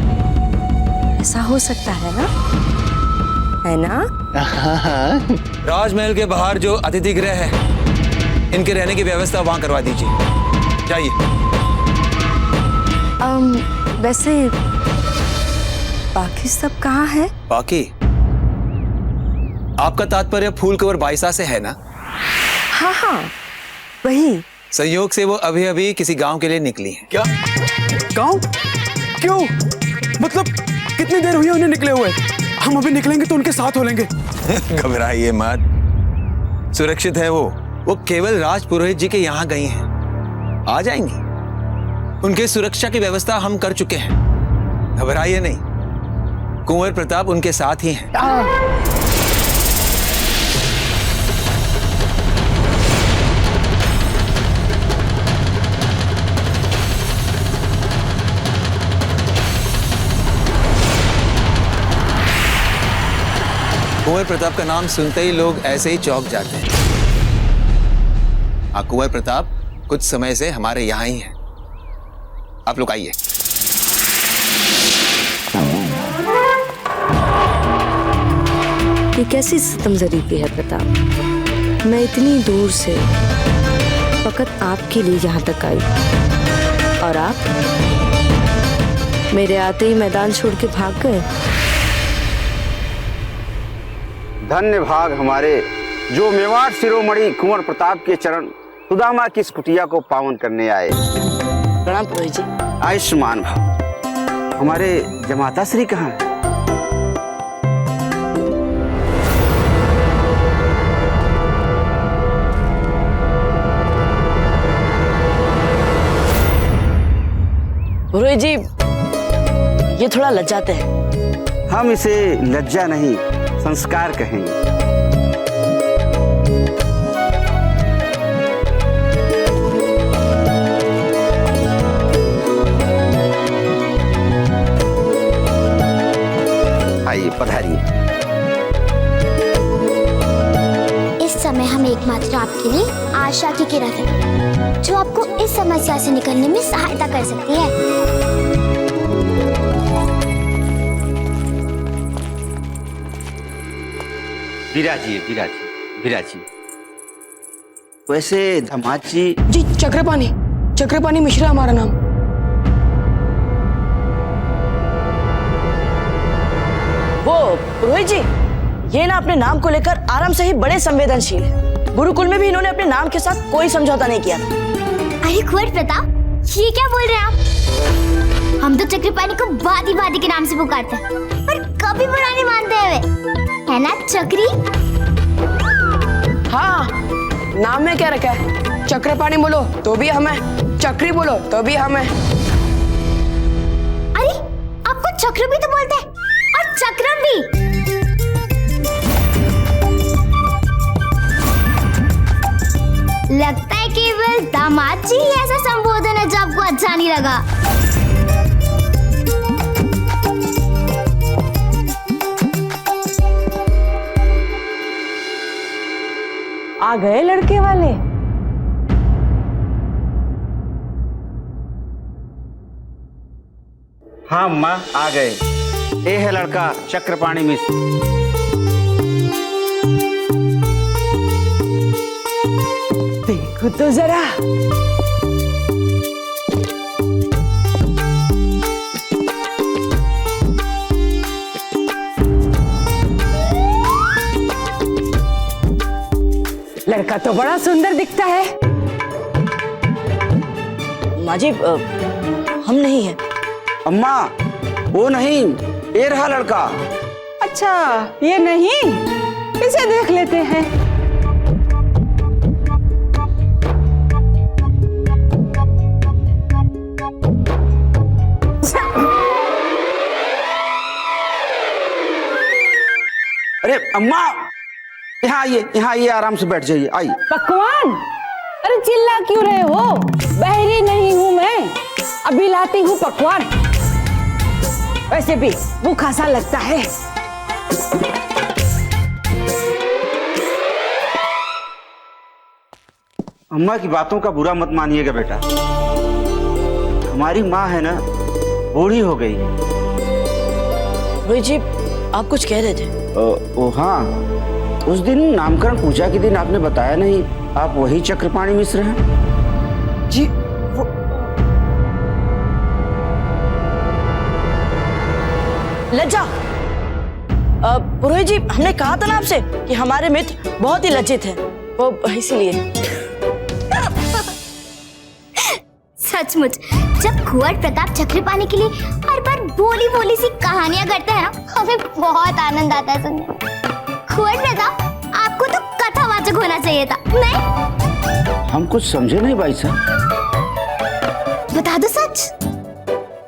[SPEAKER 9] ऐसा हो सकता है ना, है ना?
[SPEAKER 4] राजमहल के बाहर जो अतिथि गृह है, इनके रहने की व्यवस्था वहां करवा दीजिए। जाइए।
[SPEAKER 9] वैसे बाकी सब कहाँ है?
[SPEAKER 4] बाकी आपका तात्पर्य फूल कवर बाईसा से है ना?
[SPEAKER 9] हाँ हाँ, वही।
[SPEAKER 4] संयोग से वो अभी अभी किसी गांव के लिए निकली हैं।
[SPEAKER 10] क्या गांव? क्यों? मतलब कितनी देर हुई है उन्हें निकले हुए? हम अभी निकलेंगे तो उनके साथ हो लेंगे।
[SPEAKER 4] घबराइए मत, सुरक्षित है वो केवल राज पुरोहित जी के यहाँ गई हैं। आ जाएंगी। उनके सुरक्षा की व्यवस्था हम कर चुके हैं, घबराइए नहीं। कुंवर प्रताप उनके साथ ही हैं। कुंवर प्रताप का नाम सुनते ही लोग ऐसे ही चौंक जाते हैं। हाँ, कुंवर प्रताप कुछ समय से हमारे यहाँ ही हैं। आप लोग आइए।
[SPEAKER 9] ये कैसी सितम ज़रीफ़ी है प्रताप। मैं इतनी दूर से फकत आपके लिए यहाँ तक आई, और आप मेरे आते ही मैदान छोड़ के भाग गए।
[SPEAKER 14] धन्य भाग हमारे जो मेवाड़ शिरोमणि कुंवर प्रताप के चरण सुदामा की इस कुटिया को पावन करने आए।
[SPEAKER 3] प्रणाम पुरोहित जी।
[SPEAKER 14] आयुष्मान भव। हमारे जमाता श्री कहाँ है?
[SPEAKER 3] पुरोहित जी, ये थोड़ा लज्जाते हैं।
[SPEAKER 14] हम इसे लज्जा नहीं, संस्कार कहेंगे। आइए, पधारिए।
[SPEAKER 1] इस समय हम एकमात्र आपके लिए आशा की किरण है, जो आपको इस समस्या से निकलने में सहायता कर सकती है।
[SPEAKER 14] विराजिए, विराजिए, विराजिए। वैसे धमाज जी।
[SPEAKER 9] जी, चक्रपाणी मिश्रा हमारा नाम।
[SPEAKER 3] वो पुरोहित जी, ये ना अपने नाम को लेकर आराम से ही बड़े संवेदनशील है। गुरुकुल में भी इन्होंने अपने नाम के साथ कोई समझौता नहीं किया था।
[SPEAKER 1] अरे कुंवर प्रताप, ये क्या बोल रहे हैं आप? हम तो चक्रपाणी को वादी वादी के नाम से पुकारते हैं, पर कभी बुरा नहीं मानते हैं वे, है ना चक्री?
[SPEAKER 9] हाँ, नाम में क्या रखा है? चक्रपाणी बोलो तो भी हमें, चक्री बोलो तो भी हमें।
[SPEAKER 1] अरे आपको चक्र भी तो बोलते हैं और चक्रम भी। लगता है केवल दामाद जी ही ऐसा संबोधन है जो आपको अच्छा नहीं लगा।
[SPEAKER 3] आ गए लड़के वाले।
[SPEAKER 14] हाँ अम्मा आ गए। ये है लड़का चक्रपाणी मिश्र।
[SPEAKER 3] देखो तो जरा। लड़का तो बड़ा सुंदर दिखता है। माँ जी हम नहीं है।
[SPEAKER 14] अम्मा वो नहीं, ये रहा लड़का।
[SPEAKER 2] अच्छा ये नहीं, इसे देख लेते हैं।
[SPEAKER 14] अरे अम्मा यहाँ आइए, यहाँ आइए, आराम से बैठ जाइए, आइए।
[SPEAKER 3] पकवान, अरे चिल्ला क्यों रहे हो? बहरी नहीं हूँ मैं, अभी लाती हूँ पकवान। वैसे भी भूखा सा लगता है।
[SPEAKER 14] अम्मा की बातों का बुरा मत मानिएगा बेटा, हमारी माँ है ना, बूढ़ी हो गई है।
[SPEAKER 3] रोहित जी आप कुछ कह रहे थे?
[SPEAKER 14] ओ हाँ, उस दिन नामकरण पूजा के दिन आपने बताया नहीं आप वही चक्रपाणी मिश्र हैं?
[SPEAKER 9] जी वो...
[SPEAKER 3] लज्जा। रोहित जी हमने कहा था ना आपसे कि हमारे मित्र बहुत ही लज्जित हैं, वो इसीलिए।
[SPEAKER 1] सचमुच जब कुंवर प्रताप चक्रपाणी के लिए हर बार बोली बोली सी कहानियां करते हैं ना, हमें बहुत आनंद आता है सुनने। कुंवर प्रताप आपको तो कथावाचक होना चाहिए था, नहीं?
[SPEAKER 14] हम कुछ समझे नहीं भाई साहब।
[SPEAKER 1] बता दो सच।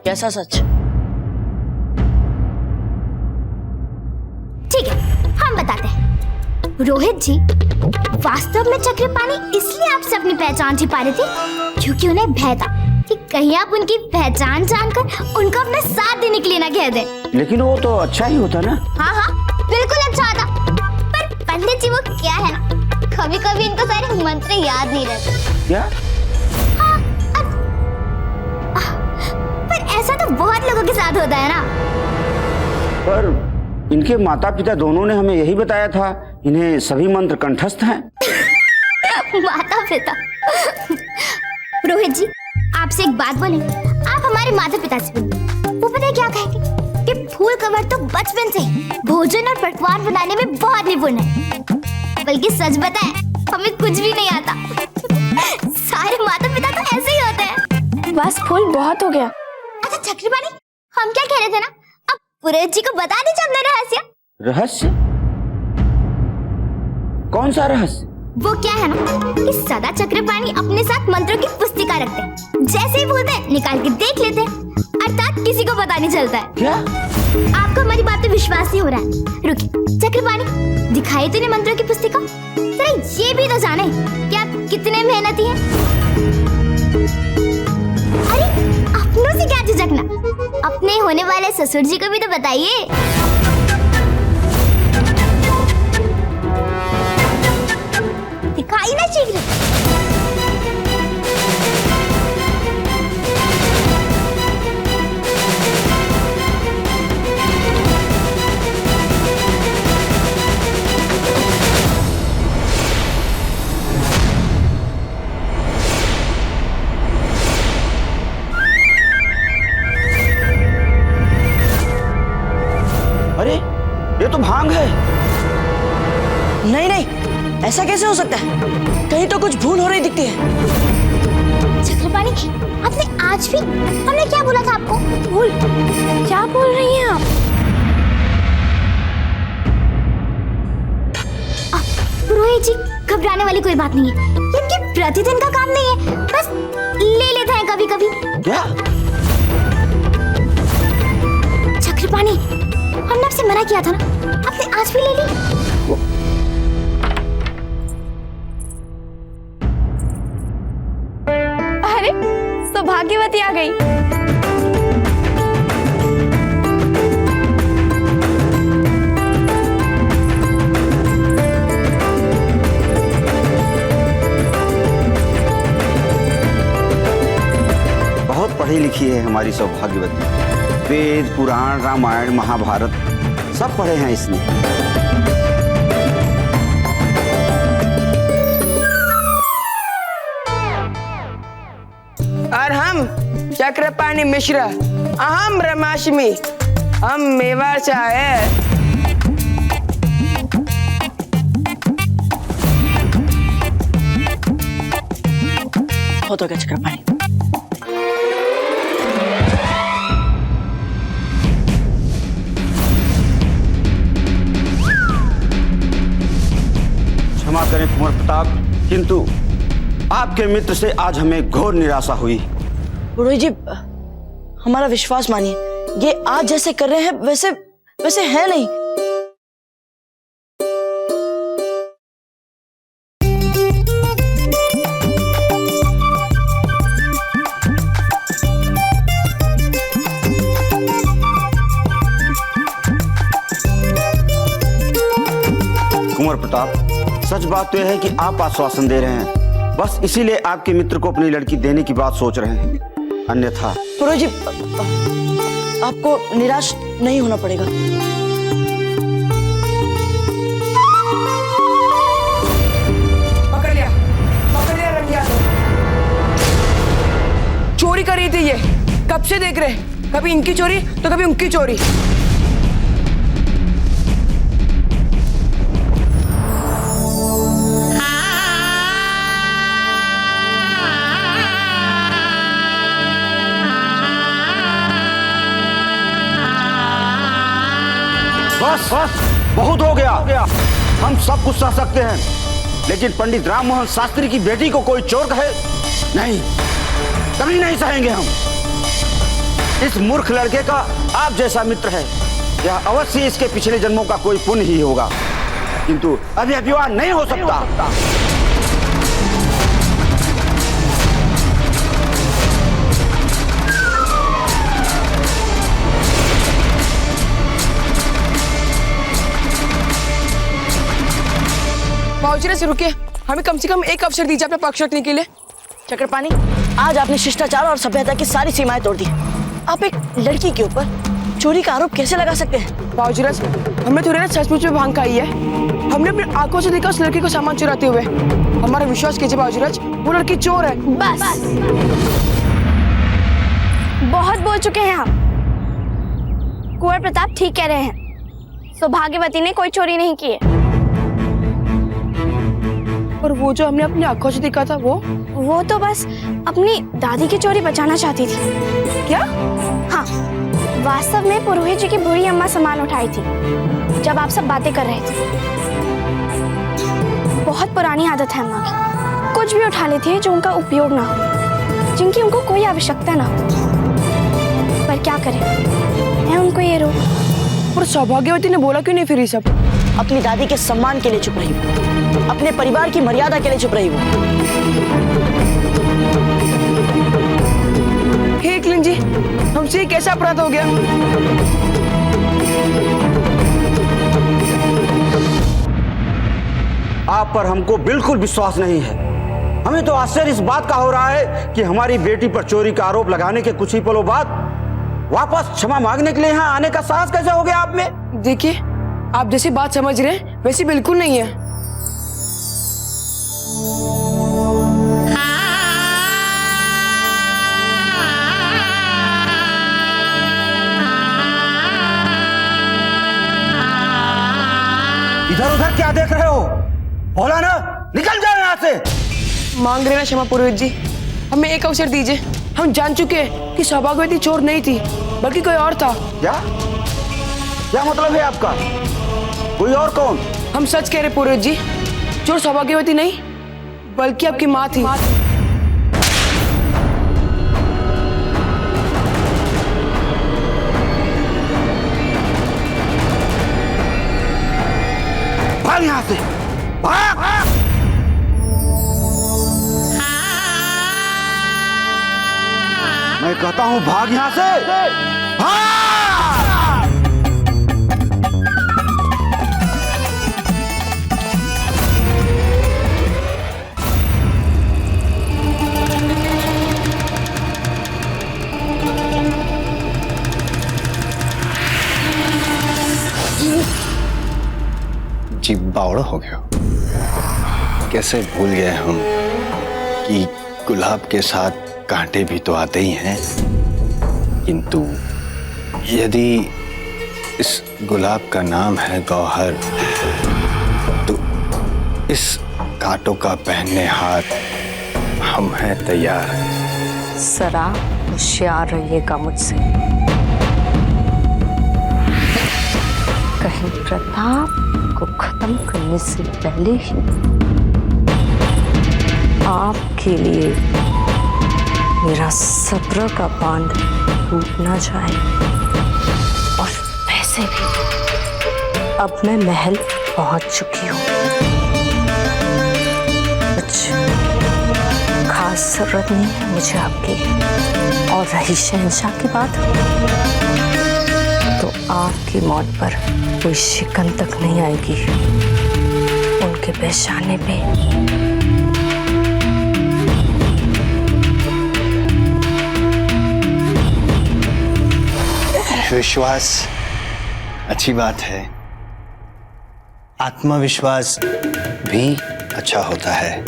[SPEAKER 3] कैसा सच?
[SPEAKER 1] ठीक है हम बताते हैं। रोहित जी वास्तव में चक्रपाणी इसलिए आपसे अपनी पहचान छिपा रहे थे क्योंकि उन्हें भय था कि कहीं आप उनकी पहचान जानकर उनको अपना साथ देने के लिए ना कह दें।
[SPEAKER 14] लेकिन वो तो अच्छा ही होता ना।
[SPEAKER 1] हाँ हाँ बिल्कुल अच्छा था, पर पंडित जी वो क्या है ना, कभी कभी इनको सारे मंत्र याद नहीं रहते।
[SPEAKER 14] क्या?
[SPEAKER 1] हाँ, पर ऐसा तो बहुत लोगों के साथ होता है ना।
[SPEAKER 14] पर इनके माता पिता दोनों ने हमें यही बताया था, इन्हें सभी मंत्र कंठस्थ हैं।
[SPEAKER 1] माता पिता? रोहित जी आपसे एक बात बोले, आप हमारे माता पिता से बोलिए, वो पता है क्या कहेंगे कि फूल कवर तो बचपन से ही भोजन और पकवान बनाने में बहुत निपुण है। बल्कि सच बताएं हमें कुछ भी नहीं आता। सारे माता पिता तो ऐसे ही होते हैं।
[SPEAKER 5] बस फूल बहुत हो गया।
[SPEAKER 1] अच्छा चक्रपाणी हम क्या कह रहे थे ना, अब पुरोहित जी को बता दीजिए अपना रहस्य।
[SPEAKER 14] रहस्य? कौन सा रहस्य?
[SPEAKER 1] वो क्या है ना कि सदा चक्रपाणी अपने साथ मंत्रों की पुस्तिका रखते हैं, जैसे ही बोलते हैं निकाल के देख लेते हैं, अर्थात किसी को पता नहीं चलता है।
[SPEAKER 14] क्या?
[SPEAKER 1] आपको हमारी बात पे विश्वास नहीं हो रहा है? रुकिए चक्रपाणी दिखाई तो नहीं मंत्रों की पुस्तिका, जरा ये भी तो जाने कि आप कितने मेहनती हैं। अरे अपनों से क्या झिझकना, अपने होने वाले ससुर जी को भी तो बताइए। दिखाई ना शीघ्र।
[SPEAKER 14] अरे ये तो भांग है।
[SPEAKER 3] नहीं नहीं ऐसा कैसे हो सकता है? कहीं तो कुछ भूल हो रही दिखती है।
[SPEAKER 1] चक्रपाणी आपने भी हमने क्या बोला था आपको?
[SPEAKER 5] भूल? क्या बोल रही हैं आप?
[SPEAKER 1] पुरोहित जी, घबराने वाली कोई बात नहीं है। ये इनके प्रतिदिन का काम नहीं है, बस ले लेते हैं कभी कभी।
[SPEAKER 14] क्या?
[SPEAKER 1] चक्रपाणी, हमने आपसे मना किया था ना, आपने आज भी ले ली।
[SPEAKER 5] अरे सौभाग्यवती आ गई।
[SPEAKER 14] बहुत पढ़ी लिखी है हमारी सौभाग्यवती। वेद, पुराण, रामायण, महाभारत सब पढ़े हैं इसने।
[SPEAKER 9] और हम चक्रपाणी मिश्र, अहम ब्रह्माष्टमी, हम मेवाड़ से आए।
[SPEAKER 3] हो तो क्या चक्रपाणी?
[SPEAKER 14] क्षमा करें कुंवर प्रताप, किंतु आपके मित्र से आज हमें घोर निराशा हुई।
[SPEAKER 3] पुरोहित जी, हमारा विश्वास मानिए, ये आज जैसे कर रहे हैं वैसे वैसे है नहीं।
[SPEAKER 14] कुंवर प्रताप, सच बात तो यह है कि आप आश्वासन दे रहे हैं, बस इसीलिए आपके मित्र को अपनी लड़की देने की बात सोच रहे हैं। अन्यथा
[SPEAKER 3] पुरोहित जी, आपको निराश नहीं होना पड़ेगा।
[SPEAKER 9] पकड़ लिया रंगिया। चोरी कर रही थी ये, कब से देख रहे, कभी इनकी चोरी तो कभी उनकी चोरी।
[SPEAKER 14] बस बस, बहुत हो गया। हम सब कुछ सह सकते हैं, लेकिन पंडित राम मोहन शास्त्री की बेटी को कोई चोर कहे, नहीं, कभी नहीं सहेंगे हम। इस मूर्ख लड़के का आप जैसा मित्र है, यह अवश्य इसके पिछले जन्मों का कोई पुण्य ही होगा, किंतु अभी विवाह नहीं हो सकता।
[SPEAKER 9] बाबूजी से रुकिए, हमें कम से कम एक अवसर दीजिए अपना पक्ष रखने के लिए।
[SPEAKER 3] चक्रपाणी, आज आपने शिष्टाचार और सभ्यता की सारी सीमाएं तोड़ दी। आप एक लड़की के ऊपर चोरी का आरोप कैसे लगा सकते हैं?
[SPEAKER 9] बाबूजी, हमने थोड़ी ना सचमुच में भांग खाई है। हमने अपनी आंखों से देखा उस लड़की को सामान चुराते हुए। हमारा विश्वास कीजिए बाबूजी, वो लड़की चोर है।
[SPEAKER 5] बस बहुत बोल चुके हैं आप। कुंवर प्रताप ठीक कह रहे हैं, सौभाग्यवती ने कोई चोरी नहीं की है।
[SPEAKER 9] और वो जो हमने अपनी आंखों से देखा था, वो
[SPEAKER 5] तो बस अपनी दादी की चोरी बचाना चाहती थी।
[SPEAKER 9] क्या?
[SPEAKER 5] हाँ, वास्तव में पुरोहित जी की बूढ़ी अम्मा सामान उठाई थी जब आप सब बातें कर रहे थे। बहुत पुरानी आदत है अम्मा की, कुछ भी उठा लेती है जो उनका उपयोग ना हो, जिनकी उनको कोई आवश्यकता ना हो। पर क्या करें, है उनको ये रोक।
[SPEAKER 9] और सौभाग्यवती ने बोला क्यों नहीं फिर ये सब?
[SPEAKER 3] अपनी दादी के सम्मान के लिए चुप रही वो, अपने परिवार की मर्यादा के लिए चुप रही वो।
[SPEAKER 9] हे क्लीन जी, हमसे ये कैसा अपराध हो गया?
[SPEAKER 14] आप पर हमको बिल्कुल विश्वास नहीं है। हमें तो आश्चर्य इस बात का हो रहा है कि हमारी बेटी पर चोरी का आरोप लगाने के कुछ ही पलों बाद वापस क्षमा मांगने के लिए यहाँ आने का साहस कैसे हो गया आप में?
[SPEAKER 9] देखिए, आप जैसी बात समझ रहे हैं वैसी बिल्कुल नहीं है।
[SPEAKER 14] इधर उधर क्या देख रहे हो? बोला ना, निकल जाओ यहाँ से।
[SPEAKER 9] मांग रहे ना क्षमा पुरोहित जी, हमें एक अवसर दीजिए। हम जान चुके हैं कि सौभाग्यवती चोर नहीं थी, बल्कि कोई और था।
[SPEAKER 14] क्या क्या मतलब है आपका? कोई और कौन?
[SPEAKER 9] हम सच कह रहे पुरोहित जी, चोर सौभाग्यवती नहीं बल्कि आपकी माँ थी।
[SPEAKER 14] भाग यहाँ से, भाग! मैं कहता हूँ भाग यहाँ से, भाग!
[SPEAKER 13] जी बावड़ा हो गया। कैसे भूल गए हम कि गुलाब के साथ कांटे भी तो आते ही हैं, किंतु यदि इस गुलाब का नाम है गौहर, तो इस कांटों का पहनने हाथ हम हैं तैयार।
[SPEAKER 15] जरा होशियार रहिएगा मुझसे, कहीं प्रताप को खत्म करने से पहले ही आपके लिए मेरा सब्र का बांध टूट ना जाए। और वैसे भी अब मैं महल पहुंच चुकी हूँ, कुछ खास जरूरत नहीं है मुझे आपकी। और रही शहंशाह की बात, तो आपकी मौत पर कोई शिकन तक नहीं आएगी। उनके पेशाने पे
[SPEAKER 13] विश्वास अच्छी बात है, आत्मविश्वास भी अच्छा होता है,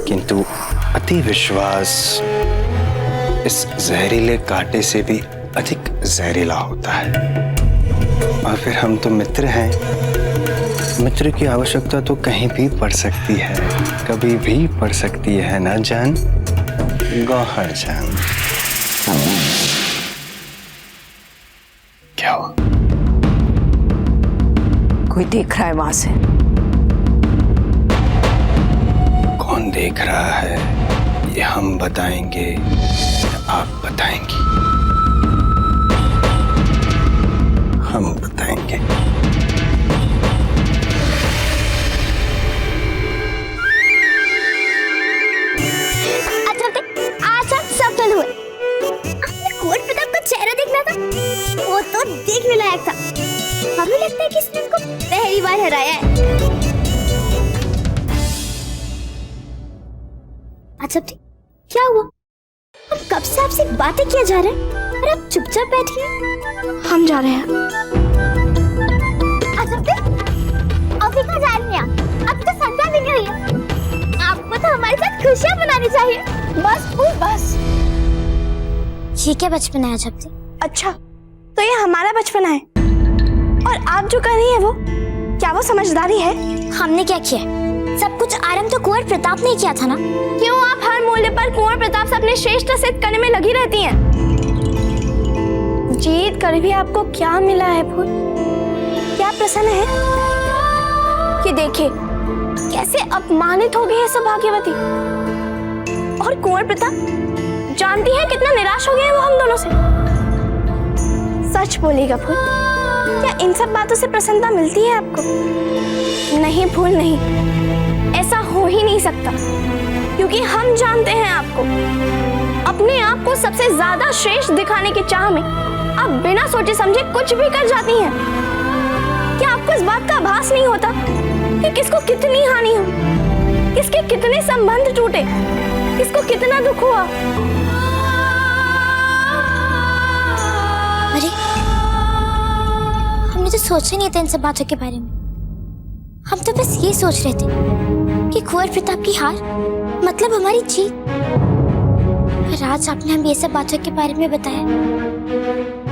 [SPEAKER 13] किंतु अति विश्वास इस जहरीले कांटे से भी अधिक जहरीला होता है। और फिर हम तो मित्र हैं, मित्र की आवश्यकता तो कहीं भी पड़ सकती है, कभी भी पड़ सकती है ना जान, गौहर जान। क्या हुआ?
[SPEAKER 15] कोई देख रहा है वहां से।
[SPEAKER 13] कौन देख रहा है ये हम बताएंगे या आप बताएंगी? हम बताएंगे।
[SPEAKER 1] अच्छा सब हुए। आपने कोट प्रताप का चेहरा देखना था, वो तो देखने लायक था। हमें लगता है कि इसने उनको पहली बार हराया है। अच्छा क्या हुआ? हम कब से आपसे बातें किया जा रहे हैं और आप चुपचाप बैठी हैं।
[SPEAKER 5] हम जा रहे हैं।
[SPEAKER 1] अच्छा अभी कहाँ जा रही हैं आप? अब तो संध्या भी नहीं हुई है। आपको तो हमारे साथ खुशियाँ मनानी चाहिए। बस ये क्या बचपना है जब?
[SPEAKER 5] अच्छा तो ये हमारा बचपना है, और आप जो कर रही हैं वो क्या वो समझदारी है?
[SPEAKER 1] हमने क्या किया? सब कुछ आरंभ तो कुंवर प्रताप ने किया था ना।
[SPEAKER 5] क्यों आप हर मूल्य पर कुंवर प्रताप से अपने श्रेष्ठ सिद्ध करने में लगी रहती हैं? जीत कर भी आपको क्या मिला है फूल? क्या प्रसन्न है कि देखिए कैसे अपमानित हो गई है सौभाग्यवती। और कुंवर प्रताप जानती है कितना निराश हो गए हैं वो हम दोनों से। सच बोलेगा फूल, क्या इन सब बातों से प्रसन्नता मिलती है आपको? नहीं फूल नहीं, ऐसा हो ही नहीं सकता, क्योंकि हम जानते हैं आपको। अपने आप को सबसे ज्यादा श्रेष्ठ दिखाने की चाह में आप बिना सोचे समझे कुछ भी कर जाती हैं। क्या आपको इस बात का आभास नहीं होता कि किसको कितनी हानि हो, किसके कितने संबंध टूटे, किसको कितना दुख हुआ?
[SPEAKER 1] अरे हमने तो सोचा नहीं था इन सब बातों के बारे में। हम तो बस ये सोच रहे थे कि कुंवर प्रताप की हार मतलब हमारी जीत। पर आज आपने हम ये सब बातों के बारे में बताया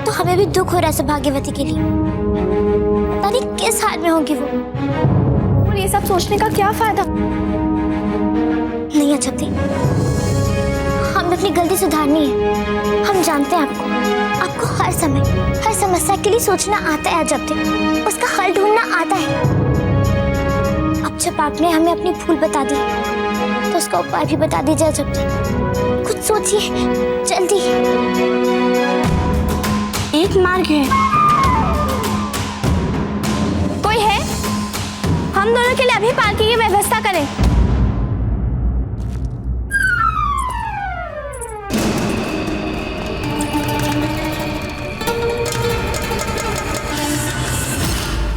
[SPEAKER 1] तो हमें भी दुख हो रहा है सौभाग्यवती के लिए। पता नहीं किस हाल में होगी वो।
[SPEAKER 5] और ये सब सोचने का क्या फायदा?
[SPEAKER 1] नहीं अच्छा थी। अपनी गलती सुधारनी है। हम जानते हैं आपको हर समय हर समस्या के लिए सोचना आता है, जब तक उसका हल ढूंढना आता है। अब जब आपने हमें अपनी भूल बता दी तो उसका उपाय भी बता दीजिए। जब तक कुछ सोचिए जल्दी।
[SPEAKER 5] एक मार्ग है। कोई है? हम दोनों के लिए अभी पार्किंग की व्यवस्था करें।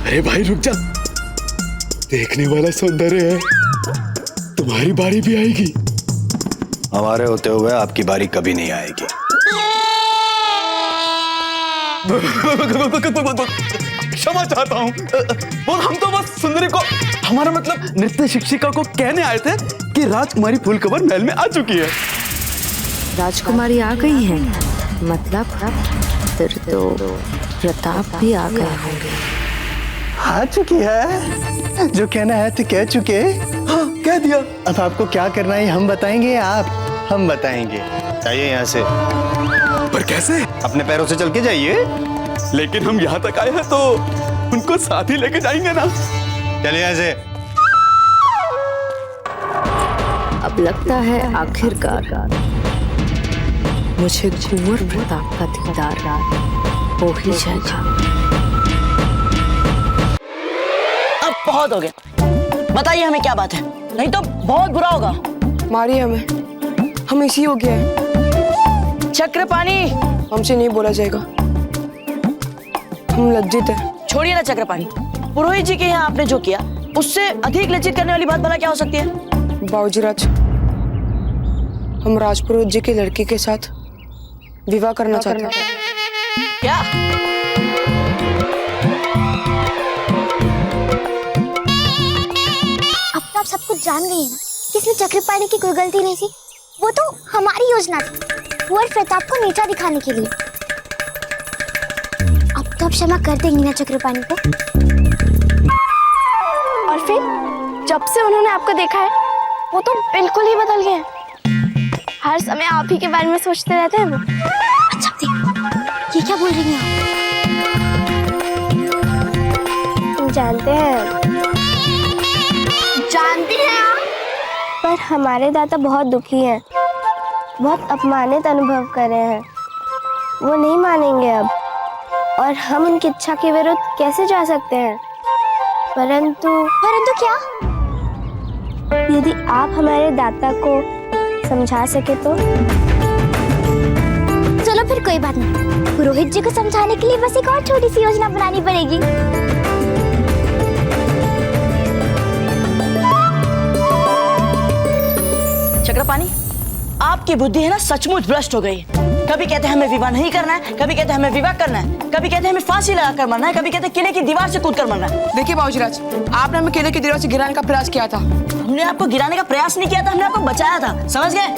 [SPEAKER 10] अरे भाई रुक जा, देखने वाला सौंदर्य है। तुम्हारी बारी भी आएगी।
[SPEAKER 13] हमारे होते हुए आपकी बारी कभी नहीं आएगी।
[SPEAKER 10] क्षमा चाहता हूँ। और हम तो बस सुंदरी को, हमारा मतलब नृत्य शिक्षिका को कहने आए थे कि राजकुमारी फूलकबर महल में आ चुकी है।
[SPEAKER 15] राजकुमारी आ गई है, मतलब फिर तो प्रताप भी आ गए होंगे।
[SPEAKER 13] आ चुकी है, जो कहना है तो कह चुके।
[SPEAKER 10] हाँ, कह दिया।
[SPEAKER 13] अब आपको क्या करना है हम बताएंगे, हम बताएंगे। चाहिए यहाँ से।
[SPEAKER 10] पर कैसे?
[SPEAKER 13] अपने पैरों से चल के जाइए।
[SPEAKER 10] लेकिन हम यहाँ तक आए हैं तो उनको साथ ही लेके जाएंगे ना।
[SPEAKER 13] चलिए यहाँ से।
[SPEAKER 15] अब लगता है आखिरकार मुझे कुंवर प्रताप का दीदार हो ही जाएगा।
[SPEAKER 3] अब बहुत हो गया, बताइए हमें क्या बात है, नहीं तो बहुत बुरा होगा।
[SPEAKER 9] मारिए हमें इसी हो गया है।
[SPEAKER 3] चक्रपाणी,
[SPEAKER 9] हमसे नहीं बोला जाएगा, हम लज्जित हैं।
[SPEAKER 3] छोड़िए ना चक्रपाणी, पुरोहित जी के यहाँ आपने जो किया उससे अधिक लज्जित करने वाली बात भला क्या हो सकती है?
[SPEAKER 9] बाबूजीराज, हम राजपुरोहित जी की लड़की के साथ विवाह करना चाहते हैं।
[SPEAKER 3] क्या?
[SPEAKER 1] अब तो आप सब कुछ जान गए हैं ना कि इसमें चक्रपाणी की कोई गलती नहीं थी। वो तो हमारी योजना थी, कुंवर प्रताप को नीचा दिखाने के लिए। अब तो आप क्षमा कर देंगी ना चक्रपाणी को?
[SPEAKER 5] और फिर जब से उन्होंने आपको देखा है वो तो बिल्कुल ही बदल गए हैं। हर समय आप ही के बारे में सोचते रहते हैं वो।
[SPEAKER 1] अच्छा ये क्या बोल रही हैं
[SPEAKER 5] तुम जानते हैं आप, पर हमारे दादा बहुत दुखी हैं, बहुत अपमानित अनुभव कर रहे हैं। वो नहीं मानेंगे अब, और हम उनकी इच्छा के विरुद्ध कैसे जा सकते हैं? परंतु
[SPEAKER 1] क्या?
[SPEAKER 5] यदि आप हमारे दाता को समझा सके तो।
[SPEAKER 1] चलो फिर कोई बात नहीं, पुरोहित जी को समझाने के लिए बस एक और छोटी सी योजना बनानी पड़ेगी।
[SPEAKER 3] चक्रपाणी, आपकी बुद्धि है ना सचमुच भ्रष्ट हो गई। कभी कहते हैं हमें विवाह नहीं करना है, कभी कहते हैं हमें विवाह करना है, कभी कहते हैं हमें फांसी लगाकर मरना है, कभी कहते हैं किले की दीवार से कूदकर मरना है।
[SPEAKER 9] देखिए बाबूजीराज, आपने हमें किले की दीवार से गिराने का प्रयास किया था।
[SPEAKER 3] हमने आपको गिराने का प्रयास नहीं किया था, हमने आपको बचाया था, समझ गए?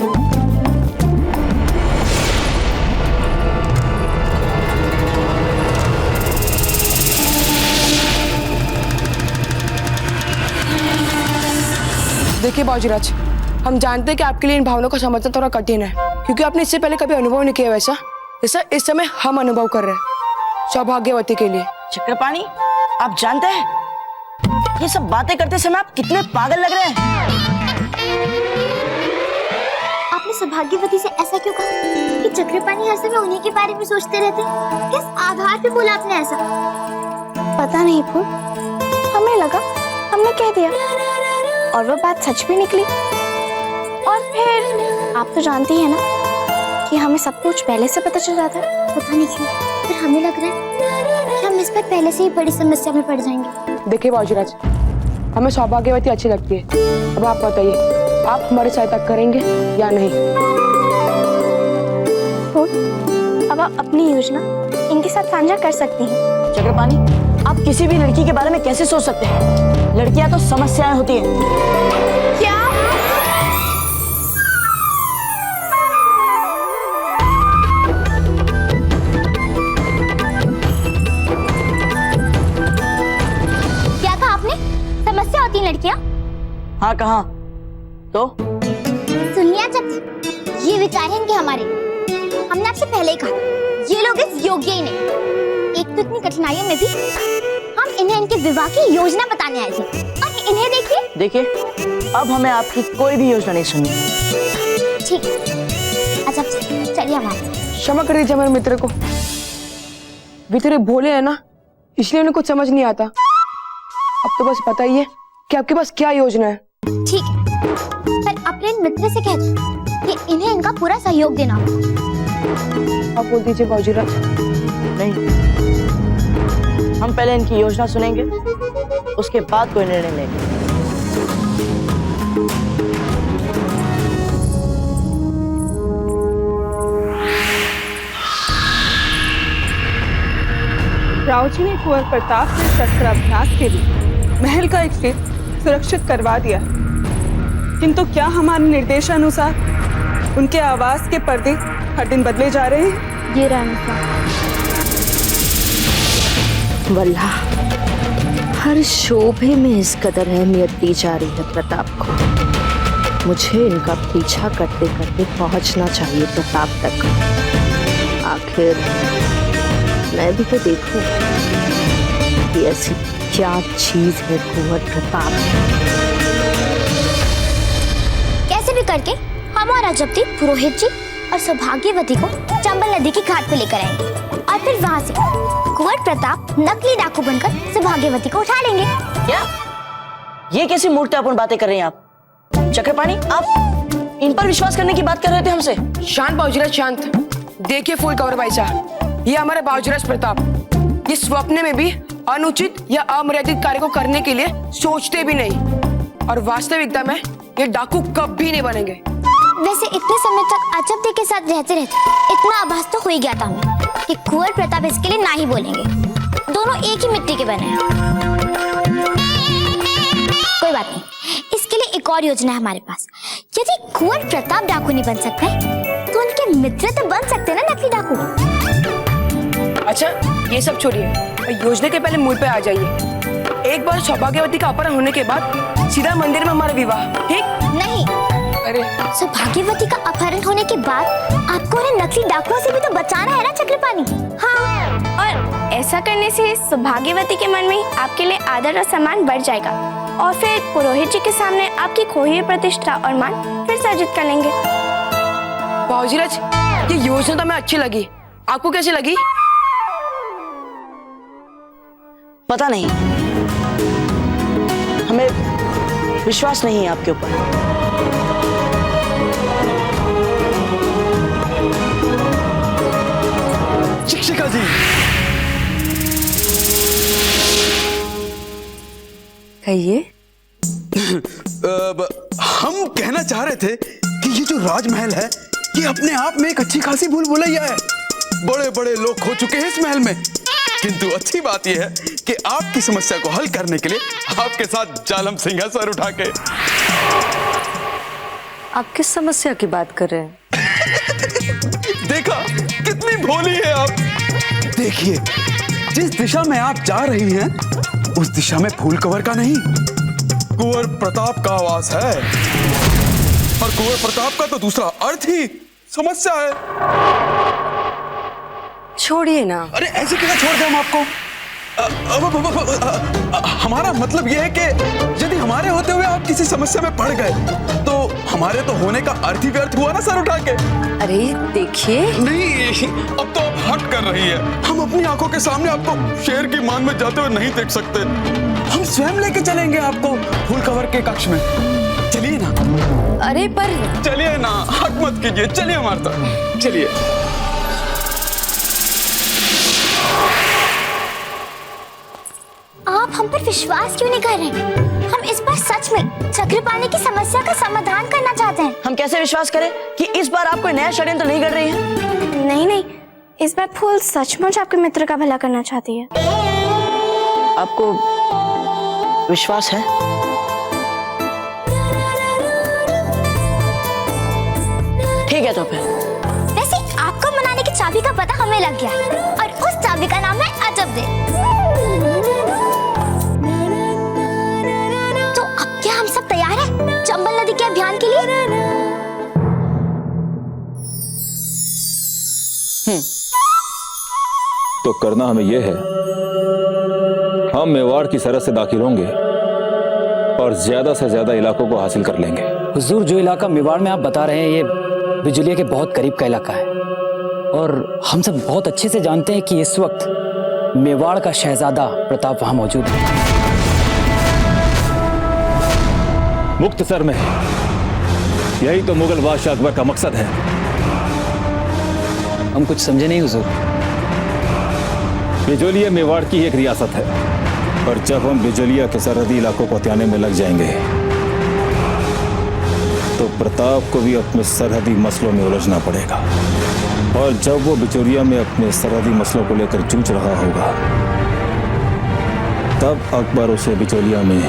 [SPEAKER 9] देखिए बाबूजीराज, हम जानते हैं कि आपके लिए इन भावनाओं का समझना थोड़ा कठिन है, क्योंकि आपने इससे पहले कभी अनुभव नहीं किया वैसा जैसा इस समय हम अनुभव कर रहे हैं सौभाग्यवती के लिए।
[SPEAKER 3] चक्रपाणी, आप जानते हैं ये सब बातें करते समय आप कितने पागल लग रहे हैं।
[SPEAKER 1] आपने सौभाग्यवती से ऐसा क्यों कहा कि चक्रपाणी हर समय उन्हीं के बारे में सोचते रहते हैं? किस आधार पे बोला आपने ऐसा?
[SPEAKER 5] पता नहीं फूल, हमें लगा हमने कह दिया और वो बात सच भी निकली। और फिर आप तो जानती हैं ना कि हमें सब कुछ पहले से पता चल जाता है।
[SPEAKER 1] पता नहीं क्यों, फिर हमें लग रहा है कि हम इस पर पहले से ही बड़ी समस्या में पड़ जाएंगे।
[SPEAKER 9] देखिए बाबूजीराज, हमें सौभाग्यवती अच्छी लगती है। अब आप बताइए, आप हमारी सहायता करेंगे या नहीं?
[SPEAKER 5] अब आप अपनी योजना इनके साथ साझा कर सकती हैं।
[SPEAKER 3] चक्रपाणी, आप किसी भी लड़की के बारे में कैसे सोच सकते हैं? लड़कियां तो समस्याएं होती हैं।
[SPEAKER 5] क्या?
[SPEAKER 1] क्या कहा आपने? समस्या होती हैं लड़कियां?
[SPEAKER 3] हाँ, कहाँ तो?
[SPEAKER 1] सुन लिया जब ये विचार हैं इनके हमारे। हमने आपसे पहले ही कहा ये लोग इस योग्य ही नहीं। एक तो इतनी कठिनाइयों में भी हम इन्हें इनके विवाह की योजना बताने आए थे और इन्हें
[SPEAKER 3] देखिए, अब हमें आपकी कोई भी योजना नहीं सुननी।
[SPEAKER 1] ठीक है, अच्छा चलिए हमारे।
[SPEAKER 9] क्षमा कर दीजिए हमारे मित्र को, वे थोड़े भोले है ना, इसलिए उन्हें कुछ समझ नहीं आता। अब तो बस पता ही है कि आपके पास क्या योजना है।
[SPEAKER 1] ठीक है, पर अपने मित्र से कह दो कि इन्हें इनका पूरा सहयोग देना।
[SPEAKER 9] आप बोल दीजिए बाबूजीराज।
[SPEAKER 3] नहीं, हम पहले इनकी योजना सुनेंगे, उसके बाद कोई निर्णय लेंगे।
[SPEAKER 2] राव जी ने कुंवर प्रताप से शस्त्र अभ्यास के लिए महल का एक क्षेत्र सुरक्षित करवा दिया, किंतु क्या हमारे निर्देशानुसार उनके आवास के पर्दे हर दिन बदले जा रहे हैं?
[SPEAKER 5] ये रानी
[SPEAKER 15] वल्लाह, हर शोभे में इस कदर अहमियत दी जा रही है प्रताप को। मुझे इनका पीछा करते करते पहुंचना चाहिए प्रताप तक। आखिर मैं भी तो देखूं कि ऐसी क्या चीज है कुंवर प्रताप।
[SPEAKER 1] कैसे भी करके हमारा जब्ती पुरोहित जी और सौभाग्यवती को चंबल नदी की घाट पर लेकर आएंगे और फिर वहां से कुंवर प्रताप नकली डाकू बनकर सौभाग्यवती को उठा लेंगे।
[SPEAKER 3] क्या ये कैसी मूर्खतापूर्ण बातें कर रहे हैं आप? चक्रपाणी, आप इन पर विश्वास करने की बात कर रहे थे हमसे।
[SPEAKER 9] शांत बाबूजीराज शांत। देखिए फूल कवर भाई साहब, ये हमारे बाबूजीराज प्रताप ये स्वप्न में भी अनुचित या अमर्यादित कार्य को करने के लिए सोचते भी नहीं, और वास्तविकता में ये डाकू कभी नहीं बनेंगे।
[SPEAKER 1] वैसे इतने समय तक अजब के साथ रहते रहते इतना आभास तो हो ही गया था हमें कि कुंवर प्रताप इसके लिए ना ही बोलेंगे। दोनों एक ही मिट्टी के बने हैं। कोई बात नहीं, इसके लिए एक और योजना है हमारे पास। यदि कुंवर प्रताप डाकू नहीं बन सकते तो उनके मित्र तो बन सकते ना नकली डाकू।
[SPEAKER 9] अच्छा ये सब छोड़िए, योजना के पहले मूल पे आ जाइए। एक बार सौभाग्यवती का अपहरण होने के बाद सीधा मंदिर में हमारा विवाह, ठीक?
[SPEAKER 1] नहीं,
[SPEAKER 9] अरे
[SPEAKER 1] सौभाग्यवती का अपहरण होने के बाद आपको उन्हें नकली डाकुओं से भी तो बचाना है ना चक्रपाणी।
[SPEAKER 5] हाँ, और ऐसा करने से सौभाग्यवती के मन में आपके लिए आदर और सम्मान बढ़ जाएगा और फिर पुरोहित जी के सामने आपकी खोई हुई प्रतिष्ठा और मान फिर से अर्जित कर लेंगे।
[SPEAKER 9] बाबूजीराज, ये योजना तो हमें अच्छी लगी, आपको कैसी लगी?
[SPEAKER 3] पता नहीं, हमें विश्वास नहीं है आपके ऊपर।
[SPEAKER 10] शिक्षिका जी,
[SPEAKER 15] कहिए।
[SPEAKER 10] हम कहना चाह रहे थे कि ये जो राजमहल है ये अपने आप में एक अच्छी खासी भूल भुलैया है। बड़े बड़े लोग खो चुके हैं इस महल में, किंतु अच्छी बात यह है कि आपकी समस्या को हल करने के लिए आपके साथ जालम सिंह है सर उठा के।
[SPEAKER 15] आप किस समस्या की बात कर रहे हैं?
[SPEAKER 10] देखा कितनी भोली है आप। देखिए, जिस दिशा में आप जा रही हैं उस दिशा में फूल कवर का नहीं कुंवर प्रताप का आवास है, और कुंवर प्रताप का तो दूसरा अर्थ ही समस्या है।
[SPEAKER 15] छोड़िए ना।
[SPEAKER 10] अरे ऐसे कैसे छोड़ दें हम आपको? हमारा मतलब यह है कि यदि हमारे होते हुए आप किसी समस्या में पड़ गए तो हमारे तो होने का अर्थ ही व्यर्थ हुआ ना सर उठा के।
[SPEAKER 15] अरे देखिए।
[SPEAKER 10] नहीं, अब तो आप हट कर रही है। हम अपनी आंखों के सामने आपको शेर की मान में जाते हुए नहीं देख सकते। हम स्वयं लेके चलेंगे आपको फूल कवर के कक्ष में। चलिए ना।
[SPEAKER 15] अरे पर
[SPEAKER 10] चलिए ना, हट मत कीजिए, चलिए हमारे साथ चलिए।
[SPEAKER 1] आप हम पर विश्वास क्यों नहीं कर रहे? हम इस बार सच में चक्रपाणी की समस्या का समाधान करना चाहते हैं।
[SPEAKER 3] हम कैसे विश्वास करें कि इस बार आप कोई नया षड्यंत्र नहीं कर रही हैं?
[SPEAKER 5] नहीं नहीं, इस बार फूल सचमुच आपके मित्र का भला करना चाहती है।
[SPEAKER 3] आपको विश्वास है? ठीक है तो फिर।
[SPEAKER 1] वैसे आपको मनाने की चाबी का पता हमें लग गया है, और उस चाबी का नाम है अजब दे। तो अब क्या हम सब तैयार हैं चंबल नदी के अभियान के लिए?
[SPEAKER 16] तो करना हमें यह है, हम मेवाड़ की सरहद से दाखिल होंगे और ज्यादा से ज्यादा इलाकों को हासिल कर लेंगे।
[SPEAKER 6] हुजूर, जो इलाका मेवाड़ में आप बता रहे हैं, ये बिजुलिया के बहुत करीब का इलाका है और हम सब बहुत अच्छे से जानते हैं कि इस वक्त मेवाड़ का शहजादा प्रताप वहां मौजूद है।
[SPEAKER 16] मुख्तसर में यही तो मुगल बादशाह अकबर का मकसद है।
[SPEAKER 6] हम कुछ समझे नहीं हुजूर।
[SPEAKER 16] बिजोलिया मेवाड़ की एक रियासत है और जब हम बिजोलिया के सरहदी इलाकों को हथियाने में लग जाएंगे तो प्रताप को भी अपने सरहदी मसलों में उलझना पड़ेगा और जब वो बिजोलिया में अपने सरहदी मसलों को लेकर जूझ रहा होगा तब अकबर उसे बिजोलिया में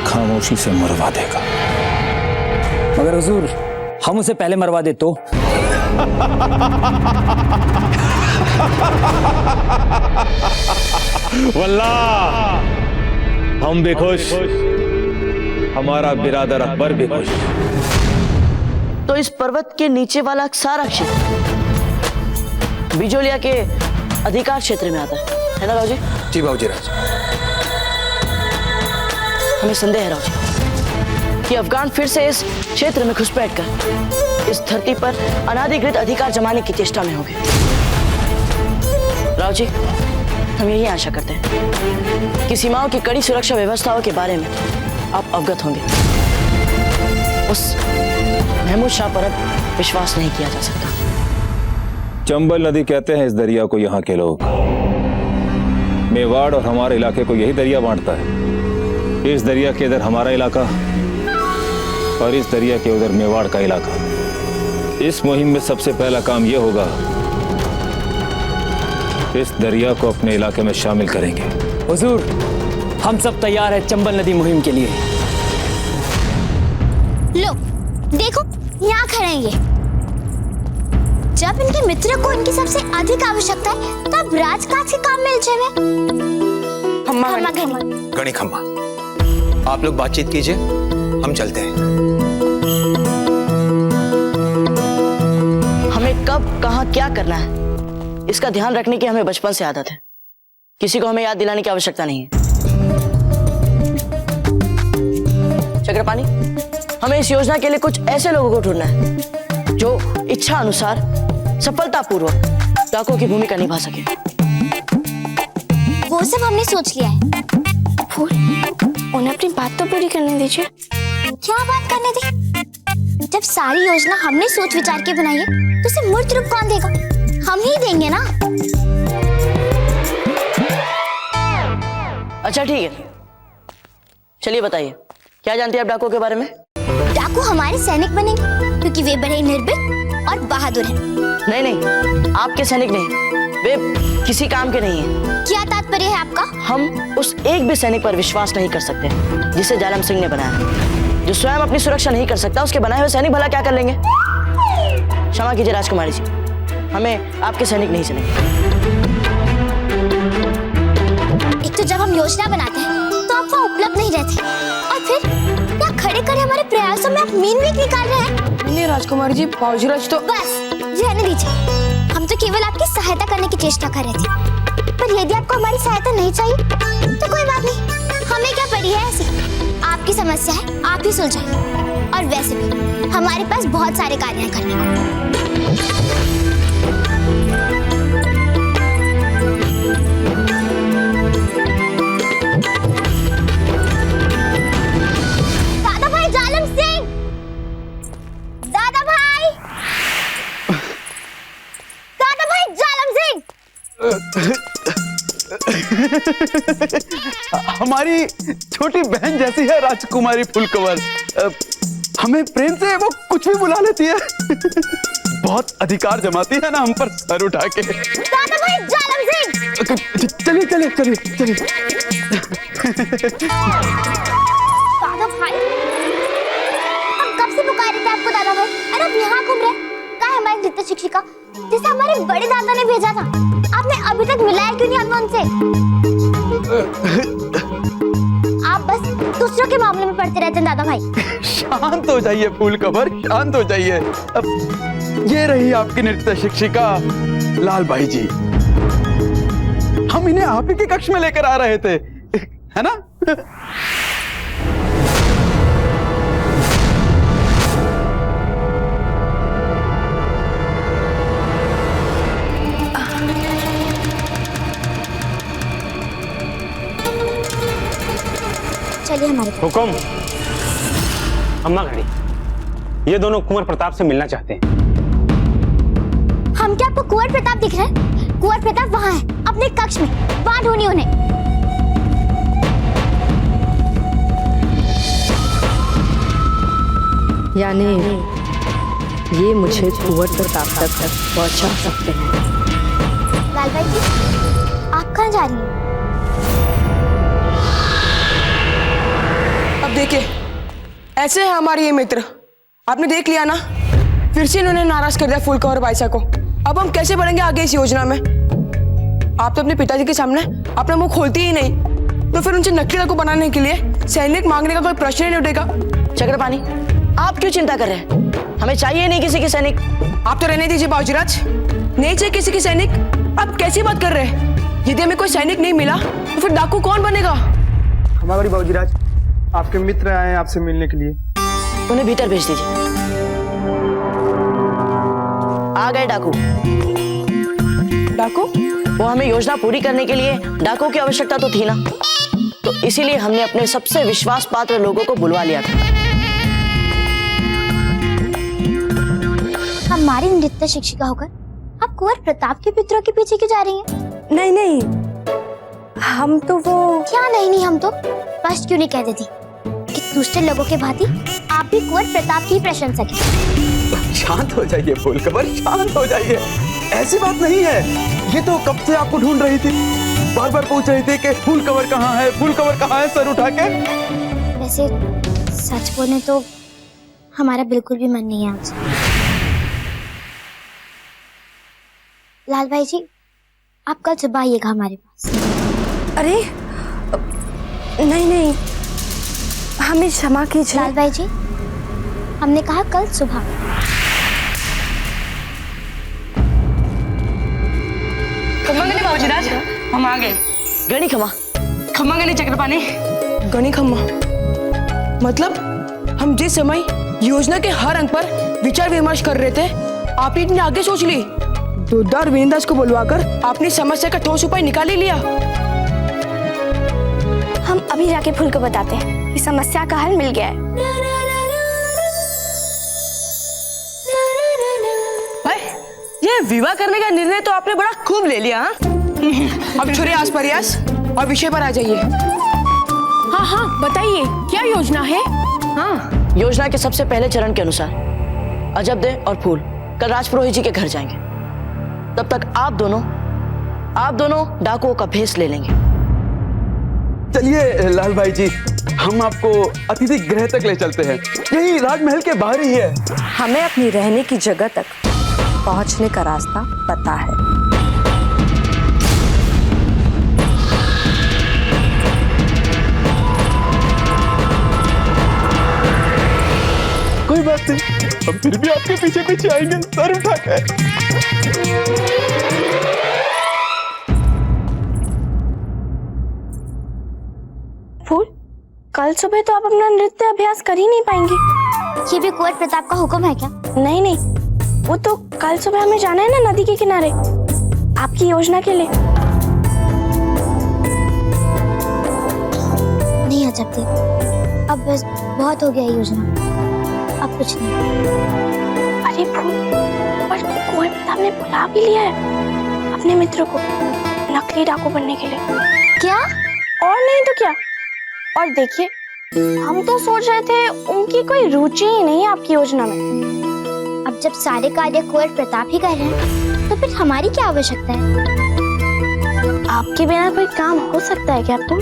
[SPEAKER 16] खामोशी से मरवा देगा।
[SPEAKER 6] मगर हुजूर, हम उसे पहले मरवा दे तो?
[SPEAKER 16] वल्लाह हम भी खुश, हमारा बिरादर अकबर भी खुश।
[SPEAKER 3] तो इस पर्वत के नीचे वाला सारा क्षेत्र बिजोलिया के अधिकार क्षेत्र में आता है ना राव जी?
[SPEAKER 4] जी बाबूजी राज।
[SPEAKER 3] हमें संदेह है राव जी कि अफगान फिर से इस क्षेत्र में घुसपैठ कर इस धरती पर अनाधिकृत अधिकार जमाने की चेष्टा में होंगे। राव जी, हम यही आशा करते हैं कि सीमाओं की कड़ी सुरक्षा व्यवस्थाओं के बारे में आप अवगत होंगे। उस महमूद शाह पर अब विश्वास नहीं किया जा सकता।
[SPEAKER 16] चंबल नदी कहते हैं इस दरिया को यहाँ के लोग। मेवाड़ और हमारे इलाके को यही दरिया बांटता है। इस दरिया के इधर हमारा इलाका और इस दरिया के उधर मेवाड़ का इलाका। इस मुहिम में सबसे पहला काम यह होगा, इस दरिया को अपने इलाके में शामिल करेंगे।
[SPEAKER 6] हुजूर, हम सब तैयार हैं चंबल नदी मुहिम के लिए।
[SPEAKER 1] लो देखो, यहाँ खड़े हैं ये। जब इनके मित्र को इनकी सबसे अधिक आवश्यकता है तब राजकाज के काम में उलझे हुए।
[SPEAKER 4] गणी खम्मा, आप लोग बातचीत कीजिए, हम चलते हैं।
[SPEAKER 3] हमें कब कहाँ क्या करना है इसका ध्यान रखने की हमें बचपन से आदत है। किसी को हमें याद दिलाने की आवश्यकता नहीं है। चक्रपाणी, हमें इस योजना के लिए कुछ ऐसे लोगों को ढूंढना है जो इच्छा अनुसार सफलतापूर्वक डाकुओं की भूमिका निभा सके।
[SPEAKER 1] वो सब हमने सोच लिया है।
[SPEAKER 5] फूल, उन्हें अपनी बात तो पूरी करने दीजिए।
[SPEAKER 1] क्या बात करने दी? जब सारी योजना हमने सोच विचार के बनाई है तो उसे मूर्त रूप कौन देगा? हम ही देंगे ना।
[SPEAKER 3] अच्छा ठीक है, चलिए बताइए, क्या जानती है आप डाकुओं के बारे में?
[SPEAKER 1] डाकू हमारे सैनिक बनेंगे क्योंकि वे बड़े निर्भीक और बहादुर हैं।
[SPEAKER 3] नहीं नहीं, आपके सैनिक नहीं, वे किसी काम के नहीं हैं।
[SPEAKER 1] क्या तात्पर्य है आपका?
[SPEAKER 3] हम उस एक भी सैनिक पर विश्वास नहीं कर सकते जिसे जालम सिंह ने बनाया। जो स्वयं अपनी सुरक्षा नहीं कर सकता, उसके बनाए हुए सैनिक भला क्या कर लेंगे? क्षमा कीजिए राजकुमारी जी, हमें आपके सैनिक नहीं चलेंगे।
[SPEAKER 1] एक तो जब हम योजना बनाते हैं तो आप वहाँ उपलब्ध नहीं रहते और फिर क्या खड़े खड़े हमारे प्रयासों में आप मीन वीक निकाल रहे हैं।
[SPEAKER 9] नहीं राजकुमारी जी, बाबूजीराज तो
[SPEAKER 1] बस रहने दीजिए। हम तो केवल आपकी सहायता करने की चेष्टा कर रहे थे, पर यदि आपको हमारी सहायता नहीं चाहिए तो कोई बात नहीं, हमें क्या पड़ी है ऐसी। आपकी समस्या है, आप ही सुलझाइए। और वैसे भी हमारे पास बहुत सारे कार्य करने को। दादा भाई जालिम सिंह, दादा भाई जालिम सिंह।
[SPEAKER 10] हमारी छोटी बहन जैसी है राजकुमारी फूलकवर। हमें प्रेम से वो कुछ भी बुला लेती है। बहुत अधिकार जमाती है ना हम पर सर उठा के।
[SPEAKER 1] दादा भाई जालिम सिंह।
[SPEAKER 10] चलिए चलिए चलिए चलिए।
[SPEAKER 1] दादा भाई, हम कब से पुकारे थे आपको दादा भाई। अरे आप यहाँ घूम रहे? कहाँ है हमारी नृत्य शिक्षिका जिसे हमारे बड़े दादा ने भेजा था? आपने अभी तक मिलाया क्यों नहीं हमें उनसे? आप बस 2 दूसरों के मामले में पड़ते रहते हैं दादा भाई।
[SPEAKER 10] शांत हो जाइए फूल कवर, शांत हो जाइए। अब ये रही आपकी नृत्य शिक्षिका लाल बाई जी। हम इन्हें आप ही के कक्ष में लेकर आ रहे थे, है ना?
[SPEAKER 1] चलिए हमारे
[SPEAKER 6] हुकुम। अम्मा घड़ी, ये दोनों कुंवर प्रताप से मिलना चाहते हैं।
[SPEAKER 1] हम क्या आपको कुंवर प्रताप दिख रहे हैं? कुंवर प्रताप वहाँ है अपने कक्ष में, वहाँ ढूंढिए उन्हें।
[SPEAKER 15] यानी ये मुझे कुंवर प्रताप तक पहुंचा सकते हैं।
[SPEAKER 1] लाल भाई जी, आप कहाँ जा रही हैं?
[SPEAKER 9] अब देखिए, ऐसे है हमारे ये मित्र, आपने देख लिया ना, फिर से इन्होंने नाराज कर दिया फूल कवर बाईसा को। अब हम कैसे बढ़ेंगे आगे इस योजना में? आप तो अपने पिताजी के सामने अपना मुंह खोलती ही नहीं, तो फिर उनसे नकली डाकू बनाने के लिए सैनिक मांगने का कोई प्रश्न ही नहीं उठेगा।
[SPEAKER 3] चक्रपाणी, आप क्यों चिंता कर रहे हैं? हमें चाहिए नहीं किसी के सैनिक।
[SPEAKER 9] आप तो रहने दीजिए बाबूजीराज, नहीं चाहिए किसी के सैनिक। आप कैसी बात कर रहे हैं? यदि हमें कोई सैनिक नहीं मिला तो फिर डाकू कौन बनेगा?
[SPEAKER 10] हमारी बाबूजीराज, आपके मित्र आए हैं आपसे मिलने के लिए।
[SPEAKER 3] उन्हें भीतर भेज दीजिए। आ गए डाकू।
[SPEAKER 9] डाकू?
[SPEAKER 3] वो हमें योजना पूरी करने के लिए डाकू की आवश्यकता तो थी ना, तो इसीलिए हमने अपने सबसे विश्वास पात्र लोगों को बुलवा लिया था।
[SPEAKER 1] हमारी नृत्य शिक्षिका होकर आप कुंवर प्रताप के पितरों के पीछे क्यों जा रही हैं?
[SPEAKER 5] नहीं नहीं, हम तो वो
[SPEAKER 1] क्या नहीं, हम तो स्पष्ट क्यों नहीं कह देती कि दूसरे लोगों के भांति आप भी कुंवर प्रताप की प्रशंसक हैं?
[SPEAKER 10] शांत हो जाइए फूल कवर, शांत हो जाइए। ऐसी बात नहीं है, ये तो कब से आपको ढूंढ रही थी, बार बार पूछ रही थी कि फूल कवर कहाँ है, फूल कवर कहाँ है, सर उठा के।
[SPEAKER 1] वैसे सच बोले तो हमारा बिल्कुल भी मन नहीं है आपसे। लाल भाई जी, आप कल सुबह आइएगा हमारे पास।
[SPEAKER 5] अरे नहीं नहीं, हमें क्षमा कीजिए।
[SPEAKER 1] लाल भाई जी, हमने कहा कल सुबह।
[SPEAKER 9] खम्मा बाबूजीराज, हम आ गए।
[SPEAKER 3] गणी खमा।
[SPEAKER 9] खम्मा गणी चक्रपाणी। गणी खम्मा मतलब हम जिस समय योजना के हर अंक पर विचार विमर्श कर रहे थे, आप इतने आगे सोच ली। दुर्गा और वीरदास को बुलवाकर आपने समस्या का ठोस उपाय निकाल ही लिया।
[SPEAKER 5] हम अभी जाके फूल को बताते हैं कि समस्या का हल मिल गया है।
[SPEAKER 9] ये विवाह करने का निर्णय तो आपने बड़ा खूब ले लिया। अब छोड़िए आस प्रयास और विषय पर आ जाइए। हाँ हाँ बताइए, क्या योजना है?
[SPEAKER 3] हाँ, योजना के सबसे पहले चरण के अनुसार अजब दे और फूल कल राजपुरोहित जी के घर जाएंगे। तब तक आप दोनों डाकुओं का भेष ले लेंगे।
[SPEAKER 10] चलिए लाल भाई जी, हम आपको अतिथि गृह तक ले चलते हैं, यही राजमहल के बाहर ही है।
[SPEAKER 15] हमें अपनी रहने की जगह तक पहुंचने का रास्ता पता है।
[SPEAKER 10] कोई बात नहीं, हम फिर भी आपके पीछे पीछे आएंगे, सर उठा के।
[SPEAKER 5] फूल, कल सुबह तो आप अपना नृत्य अभ्यास कर ही नहीं पाएंगी।
[SPEAKER 1] ये भी कुंवर प्रताप का हुक्म है क्या?
[SPEAKER 5] नहीं नहीं, वो तो कल सुबह हमें जाना है ना नदी के किनारे, आपकी योजना के लिए।
[SPEAKER 1] नहीं अजब दे, अब बस बहुत हो गया योजना, अब कुछ नहीं।
[SPEAKER 5] अरे फूल, पर कुंवर प्रताप ने बुला भी लिया है अपने मित्रों को नकली डाकू बनने के लिए।
[SPEAKER 1] क्या?
[SPEAKER 5] और नहीं तो क्या। और देखिए, हम तो सोच रहे थे उनकी कोई रुचि ही नहीं है आपकी योजना में।
[SPEAKER 1] अब जब सारे कार्य कुंवर प्रताप ही कर रहे हैं, तो फिर हमारी क्या आवश्यकता है?
[SPEAKER 5] आपके बिना कोई काम हो सकता है क्या तुम?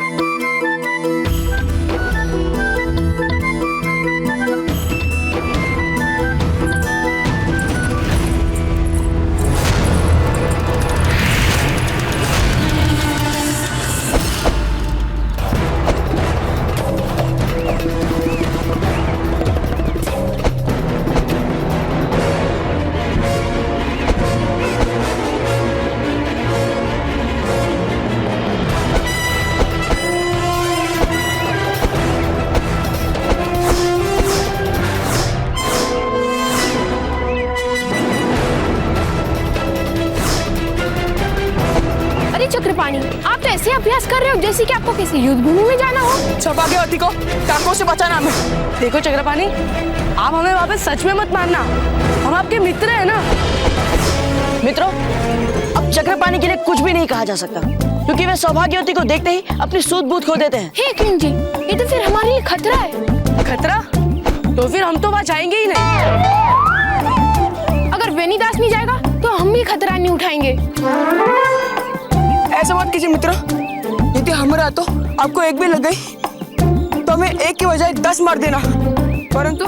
[SPEAKER 5] चक्रपाणी, आप तो ऐसे अभ्यास कर रहे हो जैसे कि आपको किसी युद्ध भूमि में जाना हो।
[SPEAKER 9] सौभाग्यवती को डाकुओं से बचाना हमें। देखो चक्रपाणी, आप हमें वापस सच में मत मारना, हम आपके मित्र हैं ना।
[SPEAKER 3] मित्रों, अब चक्रपाणी के लिए कुछ भी नहीं कहा जा सकता, क्योंकि वे सौभाग्यवती को देखते ही अपनी सूझ बूझ खो देते हैं।
[SPEAKER 5] हे किंग जी, ये तो फिर हमारे लिए खतरा है।
[SPEAKER 9] खतरा? तो फिर हम तो वहाँ जाएंगे ही नहीं।
[SPEAKER 5] अगर वेनिदास नहीं जाएगा तो हम भी खतरा नहीं उठाएंगे।
[SPEAKER 9] ऐसा मत कीजिए मित्र, यदि हमारा तो आपको एक भी लग गई तो हमें एक की बजाय 10 मार देना, परंतु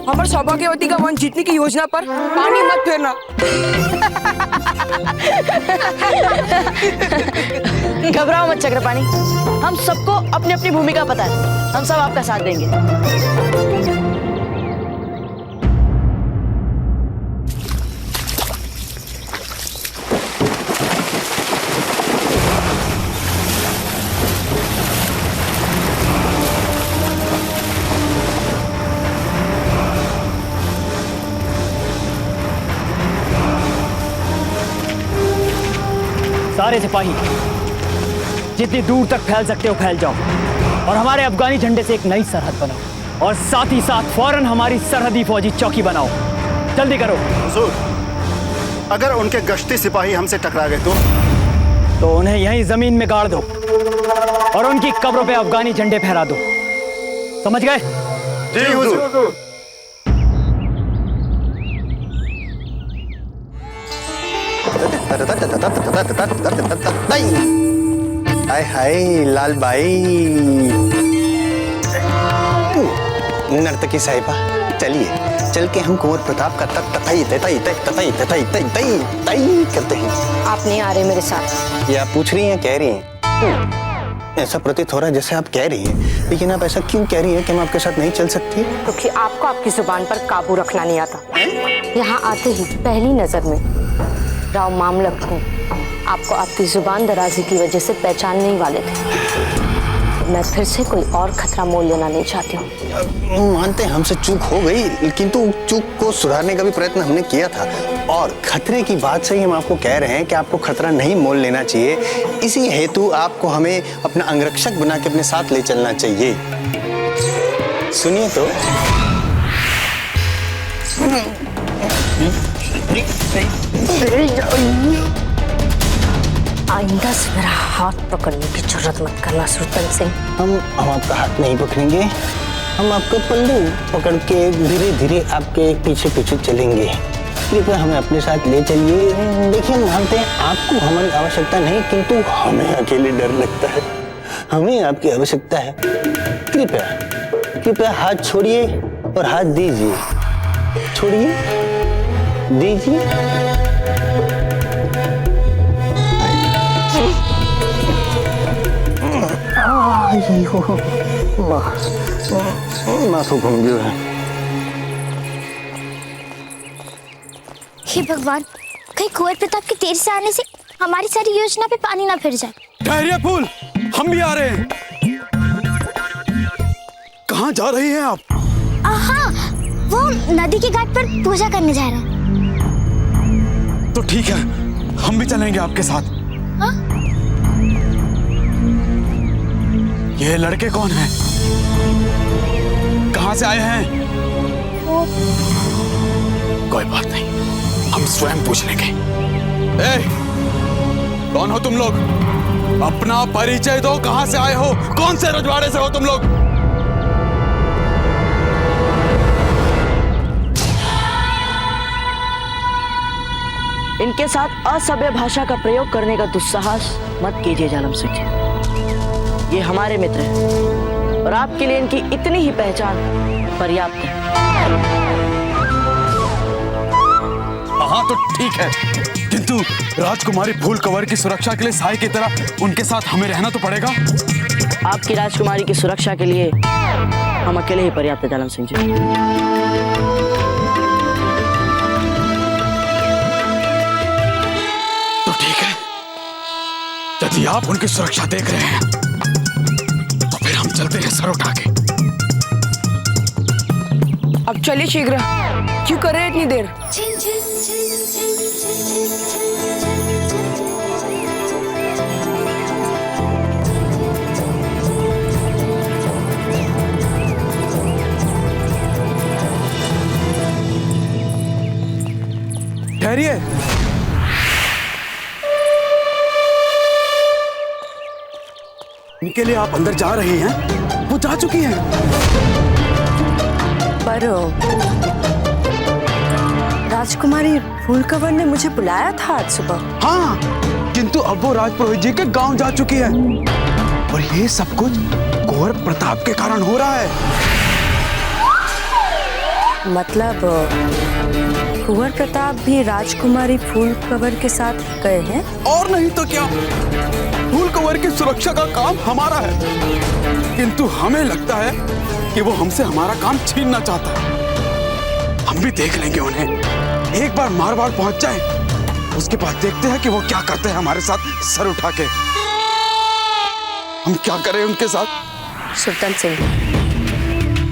[SPEAKER 9] हमारे सौभाग्यवती का मन जीतने की योजना पर पानी मत फेरना।
[SPEAKER 3] घबराओ मत चक्रपाणी, हम सबको अपनी अपनी भूमिका पता है, हम सब आपका साथ देंगे।
[SPEAKER 6] सारे सिपाही जितनी दूर तक फैल सकते हो फैल जाओ और हमारे अफगानी झंडे से एक नई सरहद बनाओ और साथ ही साथ फौरन हमारी सरहदी फौजी चौकी बनाओ। जल्दी करो।
[SPEAKER 14] हुजूर, अगर उनके गश्ती सिपाही हमसे टकरा गए
[SPEAKER 6] तो उन्हें यहीं जमीन में गाड़ दो और उनकी कब्रों पे अफगानी झंडे फहरा दो। समझ गए?
[SPEAKER 14] जी हुजूर।
[SPEAKER 13] हाय हाय लाल भाई, नर्तकी साहिबा, चलिए चल के हम कुंवर प्रताप का तई करते हैं।
[SPEAKER 15] आप नहीं आ रहे मेरे साथ?
[SPEAKER 13] ये आप पूछ रही हैं, कह रही हैं? ऐसा प्रतीत हो रहा है जैसे आप कह रही हैं, लेकिन आप ऐसा क्यों कह रही हैं कि मैं आपके साथ नहीं चल सकती?
[SPEAKER 15] क्योंकि आपको आपकी जुबान पर काबू रखना नहीं आता। यहाँ आते ही पहली नजर में राव मामलक को आपको आपकी जुबान दराजी की वजह से पहचानने ही वाले थे। मैं फिर से कोई और खतरा मोल लेना नहीं चाहती हूँ।
[SPEAKER 13] मानते हैं हमसे चूक हो गई, किंतु चूक को सुधारने का भी प्रयत्न हमने किया था। और खतरे की बात से ही हम आपको कह रहे हैं कि आपको खतरा नहीं मोल लेना चाहिए। इसी हेतु आपको हमें अपना अंगरक्षक बना के अपने साथ ले चलना चाहिए। सुनिए तो।
[SPEAKER 15] आइंदा से मेरा हाथ पकड़ने की जरूरत मत करना सुल्तान सिंह।
[SPEAKER 13] हम आपका हाथ नहीं पकड़ेंगे, हम आपका पल्लू पकड़ के धीरे धीरे आपके पीछे पीछे चलेंगे। कृपया हमें अपने साथ ले चलिए। देखिए, हम मानते हैं आपको हमारी आवश्यकता नहीं, किंतु हमें अकेले डर लगता है। हमें आपकी आवश्यकता है। कृपया कृपया हाथ छोड़िए और हाथ दीजिए। छोड़िए, दीजिए। माथो घूम गया।
[SPEAKER 1] हे भगवान, कहीं कुंवर प्रताप के तेज से आने से हमारी सारी योजना पे पानी ना फिर जाए।
[SPEAKER 10] ठहरिए फूल, हम भी आ रहे हैं। कहाँ जा रही हैं आप?
[SPEAKER 1] हाँ, वो नदी के घाट पर पूजा करने जा रहा हूँ।
[SPEAKER 10] तो ठीक है, हम भी चलेंगे आपके साथ।
[SPEAKER 1] हाँ?
[SPEAKER 10] ये लड़के कौन हैं? कहाँ से आए हैं? कोई बात नहीं, हम स्वयं पूछ लेंगे। कौन हो तुम लोग? अपना परिचय दो। कहाँ से आए हो? कौन से रजवाड़े से हो तुम लोग?
[SPEAKER 3] इनके साथ असभ्य भाषा का प्रयोग करने का दुस्साहस मत कीजिए जालम सिंह जी। ये हमारे मित्र हैं और आपके लिए इनकी इतनी ही पहचान पर्याप्त है।
[SPEAKER 10] हाँ तो ठीक है, किंतु राजकुमारी फूल कवर की सुरक्षा के लिए साई की तरह उनके साथ हमें रहना तो पड़ेगा।
[SPEAKER 3] आपकी राजकुमारी की सुरक्षा के लिए हम अकेले ही पर्याप्त है जालम सिंह जी।
[SPEAKER 10] तो ठीक है, यदि आप उनकी सुरक्षा देख रहे हैं तो फिर हम चलते हैं सर उठा के।
[SPEAKER 9] अब चलिए शीघ्र, क्यों कर रहे हैं इतनी देर?
[SPEAKER 10] ठहरिए। इनके लिए आप अंदर जा रही हैं? वो जा चुकी हैं।
[SPEAKER 15] पर राजकुमारी फूलकवर ने मुझे बुलाया था आज सुबह।
[SPEAKER 10] हाँ, किंतु अब वो राजपुरोहित जी के गांव जा चुकी है और ये सब कुछ कुंवर प्रताप के कारण हो रहा है।
[SPEAKER 15] मतलब कुंवर प्रताप भी राजकुमारी फूलकवर के साथ गए हैं?
[SPEAKER 10] और नहीं तो क्या, फूलकवर की सुरक्षा का काम हमारा है, किंतु हमें लगता है कि वो हमसे हमारा काम छीनना चाहता है। हम भी देख लेंगे उन्हें, एक बार मारवाड़ पहुंच जाए, उसके बाद देखते हैं कि वो क्या करते हैं हमारे साथ सर उठा के। हम क्या करें उनके साथ?
[SPEAKER 15] सुल्तान सिंह,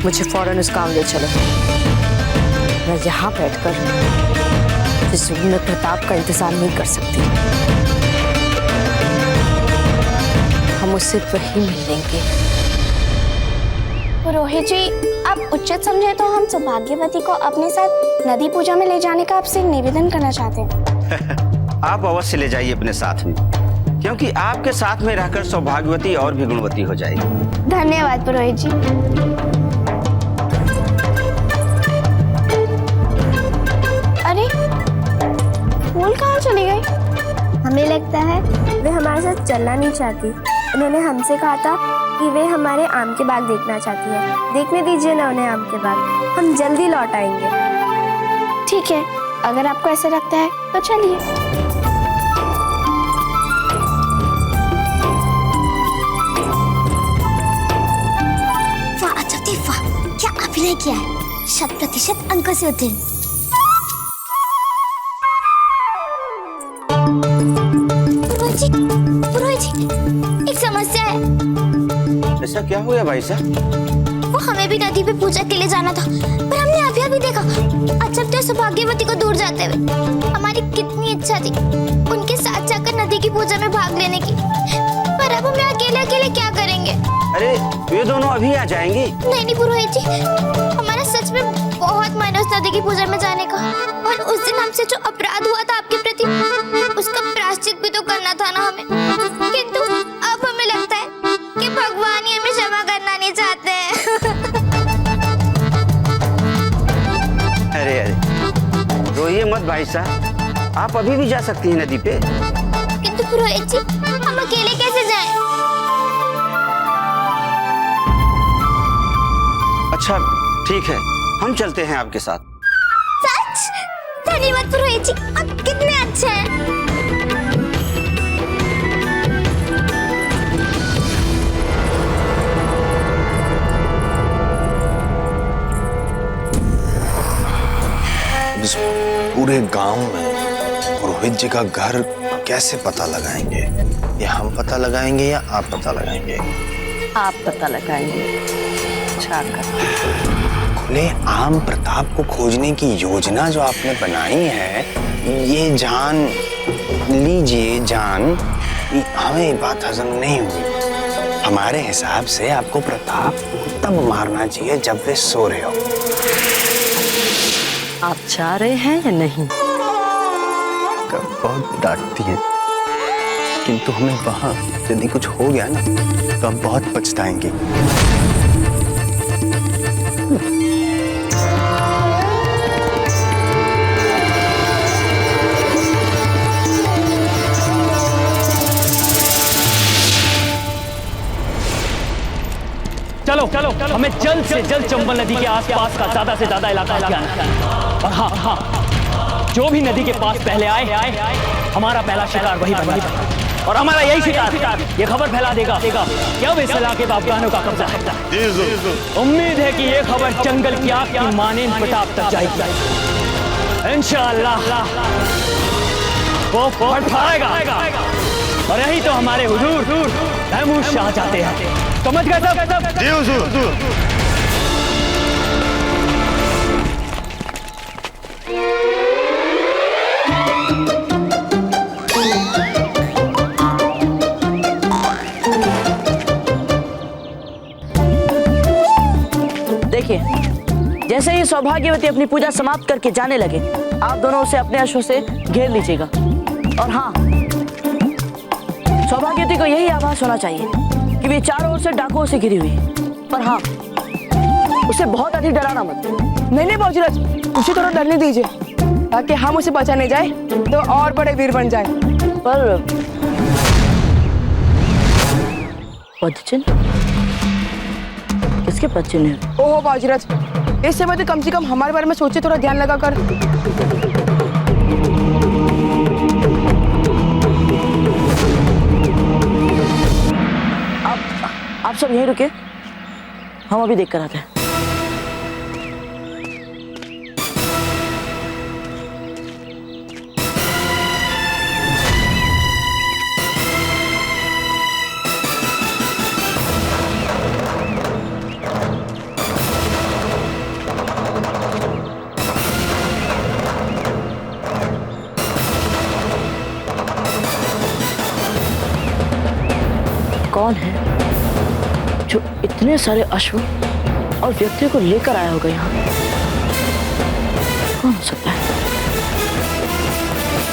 [SPEAKER 15] मुझे फौरन उस गांव ले चलो। मैं यहाँ बैठकर इस जुल्म में प्रताप का इंतजार नहीं कर सकती। हम उससे वही मिलेंगे।
[SPEAKER 5] पुरोहित जी, आप उचित समझे तो हम सौभाग्यवती को अपने साथ नदी पूजा में ले जाने का आपसे निवेदन करना चाहते हैं।
[SPEAKER 14] आप अवश्य ले जाइए अपने साथ में, क्योंकि आपके साथ में रहकर सौभाग्यवती और भी गुणवती हो जाएगी।
[SPEAKER 5] धन्यवाद पुरोहित जी। अरे, फूल कहाँ चली गई?
[SPEAKER 1] हमें लगता है वे हमारे साथ चलना नहीं चाहती। उन्होंने हमसे कहा था कि वे हमारे आम के बाग देखना चाहती है। देखने दीजिए ना उन्हें आम के बाग, हम जल्दी लौट आएंगे।
[SPEAKER 5] ठीक है, अगर आपको ऐसा लगता है तो चलिए।
[SPEAKER 1] वाह अजय, वाह क्या अभिनय किया है, 100% अंक से उत्तीर्ण। पुरोहित जी, एक समस्या है।
[SPEAKER 14] ऐसा क्या हुआ भाई साहब?
[SPEAKER 1] वो हमें भी नदी पे पूजा के लिए जाना था, पर हमने अभी देखा अचंभे सौभाग्यवती को दूर जाते हुए। हमारी कितनी इच्छा थी उनके साथ जाकर नदी की पूजा में भाग लेने की, पर अब हम अकेले क्या करेंगे?
[SPEAKER 14] अरे वे दोनों अभी आ जाएंगी।
[SPEAKER 1] नहीं पुरोहित जी, हमारा सच में बहुत मन है उस नदी की पूजा में जाने का, और उस दिन हमसे जो अपराध हुआ था आपके प्रति, उसका प्रायश्चित भी तो करना था ना हमें। किंतु अब हमें लगता है कि भगवान ही हमें क्षमा करना नहीं चाहते हैं।
[SPEAKER 14] अरे रोइए मत भाई साहब, आप अभी भी जा सकती हैं नदी पे।
[SPEAKER 1] किंतु पुरोहित जी, हम अकेले कैसे जाएं?
[SPEAKER 14] अच्छा ठीक है, हम चलते हैं आपके साथ।
[SPEAKER 1] सच? धन्यवाद पुरोहित जी, आप कितने अच्छे हैं।
[SPEAKER 13] इस पूरे गांव में पुरोहित जी का घर कैसे पता लगाएंगे? ये हम पता लगाएंगे या आप पता लगाएंगे?
[SPEAKER 15] आप पता लगाएंगे।
[SPEAKER 13] खुले आम प्रताप को खोजने की योजना जो आपने बनाई है, ये जान लीजिए हमें ये बात हजम नहीं हुई। हमारे हिसाब से आपको प्रताप तब मारना चाहिए जब वे सो रहे हो।
[SPEAKER 15] आप जा रहे हैं या नहीं?
[SPEAKER 13] बहुत डांटती है, किंतु हमें वहां यदि कुछ हो गया ना तो आप बहुत पछताएंगे।
[SPEAKER 6] चलो चलो, हमें जल्द से जल्द चंबल नदी के आसपास का ज्यादा से ज्यादा इलाका हथियाना है। और हाँ, जो भी नदी के पास पहले आए हमारा पहला शिकार वही बनेगा, और हमारा यही शिकार ये खबर फैला देगा कि अब इस इलाके पर अफगानों का कब्जा है। उम्मीद है कि ये खबर जंगल की आग की मानेंद प्रताप तक जाएगी। इंशाअल्लाह वो फड़फड़ाएगा, और यही तो हमारे हुजूर तैमूर शाह चाहते हैं। समझ गए सब? जी हुजूर।
[SPEAKER 3] देखिए, जैसे ही सौभाग्यवती अपनी पूजा समाप्त करके जाने लगे, आप दोनों उसे अपने अश्व से घेर लीजिएगा। और हाँ, सौभाग्यवती को यही आभास होना चाहिए कि वे चारों ओर से डाकुओं से घिरी हुई है। पर हाँ, उसे बहुत अधिक डराना मत।
[SPEAKER 9] नहीं बाबूजीराज, उसे थोड़ा डरने दीजिए ताकि हम उसे बचाने जाए तो और बड़े वीर बन जाए।
[SPEAKER 3] पर पदचिन्ह? किसके पदचिन्ह है?
[SPEAKER 9] ओहो बाबूजीराज, इस समय तो कम से कम हमारे बारे में सोचे, थोड़ा ध्यान लगा कर।
[SPEAKER 3] आप सब यहीं रुके, हम अभी देख कर आते हैं। कौन है जो इतने सारे अश्व और व्यक्तियों को लेकर आया होगा यहाँ? कौन हो सकता है?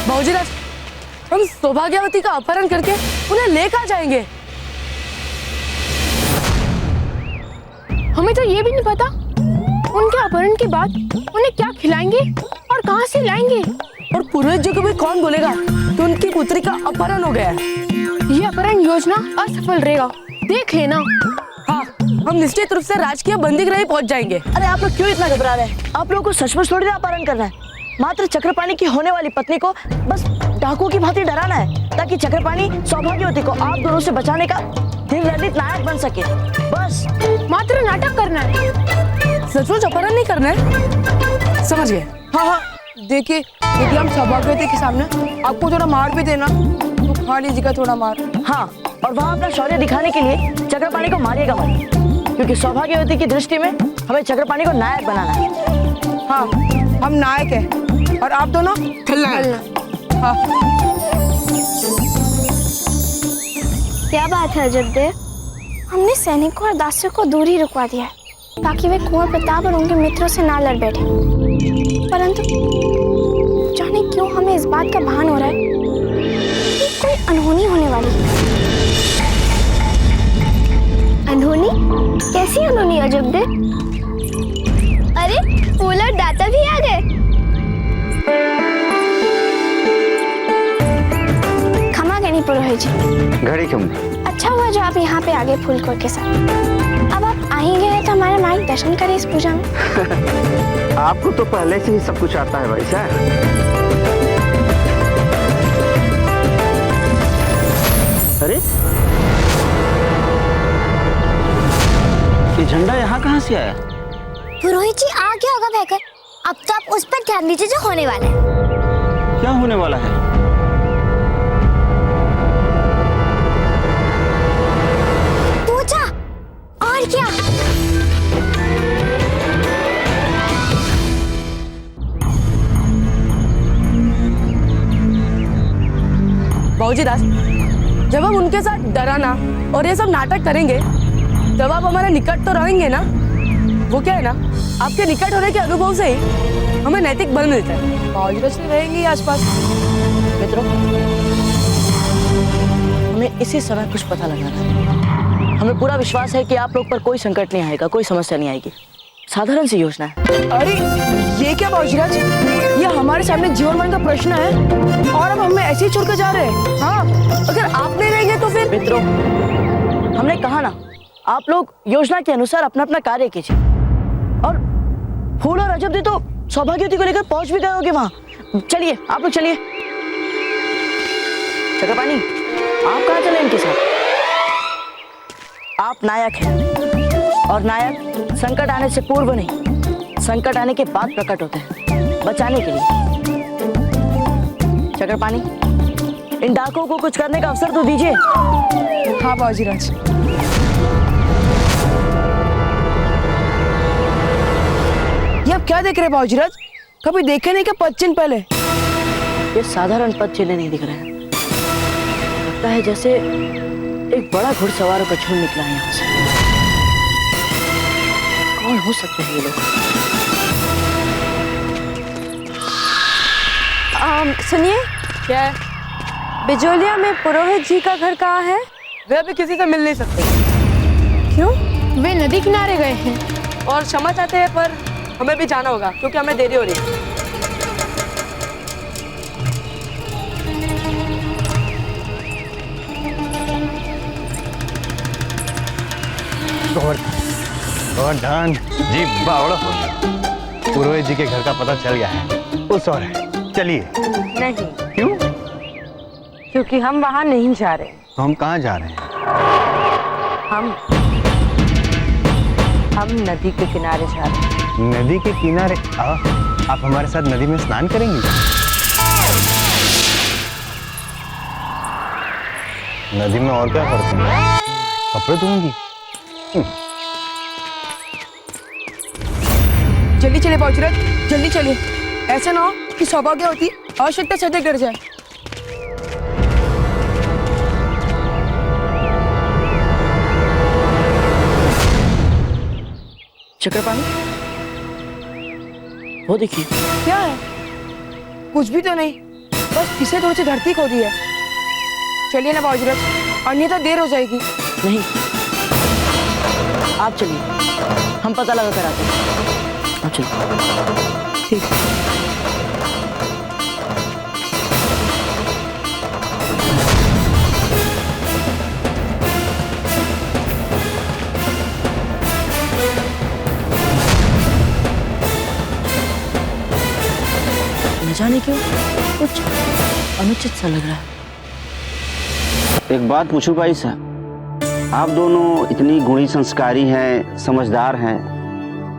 [SPEAKER 9] बाबूजीराज, हम सौभाग्यवती का अपहरण करके उन्हें लेकर जाएंगे। हमें तो ये भी नहीं पता उनके अपहरण के बाद उन्हें क्या खिलाएंगे और कहाँ से लाएंगे। और पूर्वजों को भी कौन बोलेगा कि उनकी पुत्री का अपहरण हो गया है। ये अपहरण योजना असफल रहेगा, देख लेना। हाँ, हम निश्चित रूप से राजकीय बंदीगृह पहुंच जाएंगे।
[SPEAKER 3] अरे आप लोग क्यों इतना घबरा रहे हैं? आप लोगों को सचमुच थोड़ी ना अपहरण करना है। मात्र चक्रपाणी की होने वाली पत्नी को बस डाकुओं की भांति डराना है, ताकि चक्रपाणी सौभाग्यवती को आप दोनों से बचाने का निर्णय नायक बन सके। बस
[SPEAKER 5] मात्र नाटक करना है,
[SPEAKER 9] सचमुच अपहरण नहीं करना है। समझ गए? हाँ, देखिए, यदि हम सौभाग्यवती के सामने आपको थोड़ा मार भी देना तो खा लीजिएगा थोड़ा मार।
[SPEAKER 3] हाँ, और वहाँ अपना शौर्य दिखाने के लिए चक्रपाणी को मारिएगा मत, क्योंकि सौभाग्यवती की दृष्टि में हमें चक्रपाणी को नायक बनाना है।
[SPEAKER 9] हाँ, हम नायक हैं और आप दोनों खलनायक। हाँ।
[SPEAKER 5] क्या बात है अजबदेव, हमने सैनिकों और दासियों को दूर ही रुकवा दिया है ताकि वे कुंवर प्रताप और उनके मित्रों से ना लड़ बैठे। परंतु जाने क्यों हमें इस बात का भान हो रहा है कि कोई अनहोनी होने वाली है। अनहोनी? कैसी अनहोनी अजबदेव? अरे फूल और दाता भी आ गए। क्षमा करनी पुरोहित जी।
[SPEAKER 14] घड़ी क्यों?
[SPEAKER 5] अच्छा हुआ जो आप यहाँ पे आगे फूलकोर के साथ। अब आप आ ही गए तो हमारा मार्ग दर्शन करें इस पूजा में।
[SPEAKER 14] आपको तो पहले से ही सब कुछ आता है भाई साहब। अरे ये झंडा यहाँ कहाँ से आया?
[SPEAKER 1] पुरोहित जी आ गया होगा बहकर। अब तो आप उस पर ध्यान दीजिए जो होने वाला है।
[SPEAKER 14] क्या होने वाला है?
[SPEAKER 1] पूजा और क्या?
[SPEAKER 9] बाबूजीदास, जब हम उनके साथ डराना और ये सब नाटक करेंगे तब आप हमारे निकट तो रहेंगे ना। वो क्या है ना, आपके निकट होने के अनुभव से ही हमें नैतिक बल मिलता है। बाबूजीदास रहेंगे आसपास।
[SPEAKER 3] मित्रों, हमें इसी समय कुछ पता लगाना है। हमें पूरा विश्वास है कि आप लोग पर कोई संकट नहीं आएगा, कोई समस्या नहीं आएगी। साधारण सी योजना है।
[SPEAKER 9] अरे ये क्या बाबूजीराज, ये हमारे सामने जीवन मरण का प्रश्न है और अब हमें ऐसे ही छोड़ कर जा रहे हैं। हाँ, अगर आप नहीं रहेंगे तो फिर।
[SPEAKER 3] मित्रों, हमने कहा ना, आप लोग योजना के अनुसार अपना अपना कार्य कीजिए। और फूल और अजब दी तो सौभाग्यवती को लेकर पहुंच भी गए होंगे वहां। चलिए, आप लोग चलिए। चक्रपाणी, आप कहाँ चले इनके साथ? आप नायक हैं और नायक संकट आने से पूर्व नहीं, संकट आने के बाद प्रकट होते हैं, बचाने के लिए। चक्रपाणी, इन डाकुओं को कुछ करने का अवसर तो दीजिए।
[SPEAKER 9] हाँ बाबूजीराज। ये आप क्या देख रहे हैं बाबूजीराज? कभी देखे नहीं क्या पद चिन्ह पहले?
[SPEAKER 3] ये साधारण पद चिन्ह नहीं दिख रहे हैं, लगता है जैसे एक बड़ा घुड़सवारों का झुंड निकला है यहाँ से। कौन हो सकते हैं ये लोग?
[SPEAKER 15] सुनिए।
[SPEAKER 9] क्या है?
[SPEAKER 15] बिजोलिया में पुरोहित जी का घर कहाँ है?
[SPEAKER 9] वे अभी किसी से मिल नहीं सकते।
[SPEAKER 15] क्यों?
[SPEAKER 5] वे नदी किनारे गए हैं।
[SPEAKER 9] और क्षमा चाहते हैं, पर हमें भी जाना होगा क्योंकि हमें देरी हो रही है।
[SPEAKER 13] गोवर्धन जी बावड़ा हो गया। पुरोहित जी के घर का पता चल गया है। उस और है, चलिए।
[SPEAKER 15] नहीं।
[SPEAKER 13] क्यों?
[SPEAKER 15] क्योंकि हम वहाँ नहीं जा रहे।
[SPEAKER 13] तो हम कहाँ जा रहे हैं?
[SPEAKER 15] हम नदी के किनारे जा रहे हैं।
[SPEAKER 13] नदी के किनारे? आप हमारे साथ नदी में स्नान करेंगी? नदी में और क्या करते हैं? कपड़े धोएंगी?
[SPEAKER 9] जल्दी चलिए बाबूजी, जल्दी चलिए। ऐसा ना हो कि सौभाग्य होती आवश्यकता सदैव गिर जाए।
[SPEAKER 3] चक्रपाणी, वो देखिए।
[SPEAKER 9] क्या है? कुछ भी तो नहीं, बस इसे थोड़ी सी धरती खोदी है। चलिए ना बाबूजी, अन्यथा देर हो जाएगी।
[SPEAKER 3] नहीं, आप चलिए, हम पता लगा कर आते हैं। आप चलिए।
[SPEAKER 9] ठीक।
[SPEAKER 3] न जाने क्यों कुछ अनुचित सा लग रहा है।
[SPEAKER 14] एक बात पूछूं भाई साहब, आप दोनों इतनी गुणी संस्कारी हैं, समझदार हैं,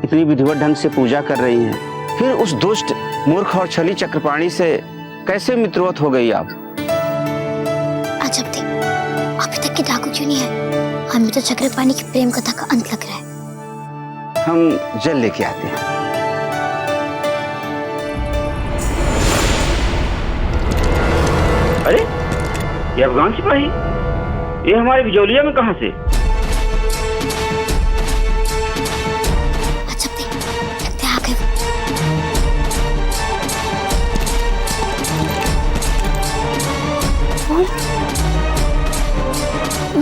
[SPEAKER 14] इतनी विधिवत ढंग से पूजा कर रही हैं, फिर उस दुष्ट मूर्ख और छली चक्रपाणी से कैसे मित्रवत हो गई आप?
[SPEAKER 1] अजब थे, अभी तक के डाकू क्यों नहीं है? हमें तो चक्रपाणी की प्रेम कथा का अंत लग रहा है।
[SPEAKER 14] हम जल लेके आते हैं। अरे ये अफगान सिपाही, ये हमारे बिजोलिया में कहां से?
[SPEAKER 1] अजब थे, लगता है आ गए।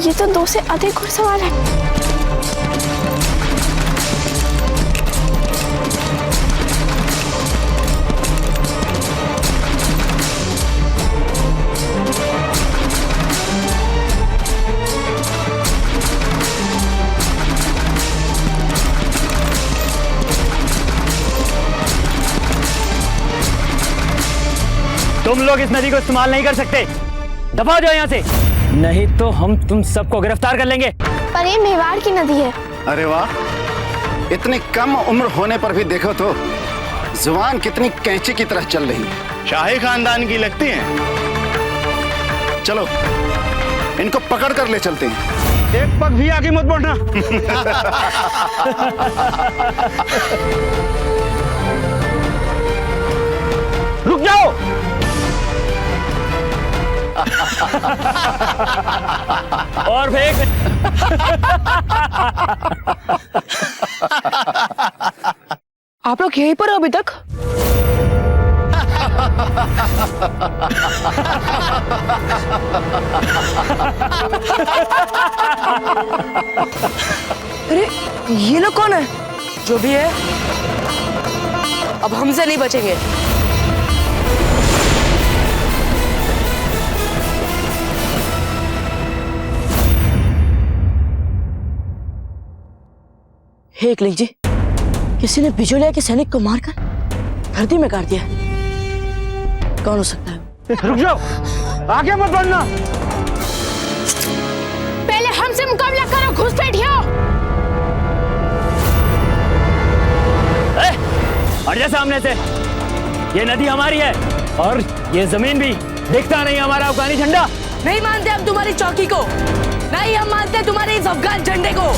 [SPEAKER 5] ये तो 2 से अधिक घुड़सवार है।
[SPEAKER 6] तुम लोग इस नदी को इस्तेमाल नहीं कर सकते। दफा हो जाओ यहाँ से, नहीं तो हम तुम सबको गिरफ्तार कर लेंगे।
[SPEAKER 5] पर ये मेवाड़ की नदी है।
[SPEAKER 14] अरे वाह, इतनी कम उम्र होने पर भी देखो तो जुबान कितनी कैंची की तरह चल रही है।
[SPEAKER 13] शाही खानदान की लगती हैं।
[SPEAKER 14] चलो इनको पकड़ कर ले चलते हैं।
[SPEAKER 10] एक पग भी आगे मत बढ़ना।
[SPEAKER 6] रुक जाओ। और फेंक।
[SPEAKER 9] आप लोग यहीं पर हो अभी तक? अरे ये लोग कौन है? जो भी है, अब हमसे नहीं बचेंगे।
[SPEAKER 3] हे एकलिंग जी, किसी ने बिजोलिया के सैनिक को मारकर धरती में काट दिया। कौन हो सकता है?
[SPEAKER 10] रुक जाओ, आगे मत बढ़ना।
[SPEAKER 5] पहले हमसे मुकाबला करो, घुसपैठियो।
[SPEAKER 6] हट जा सामने से। ये नदी हमारी है और ये जमीन भी। दिखता नहीं हमारा अफगानी झंडा?
[SPEAKER 9] नहीं मानते हम तुम्हारी चौकी को, नहीं हम मानते तुम्हारे इस अफगान झंडे को।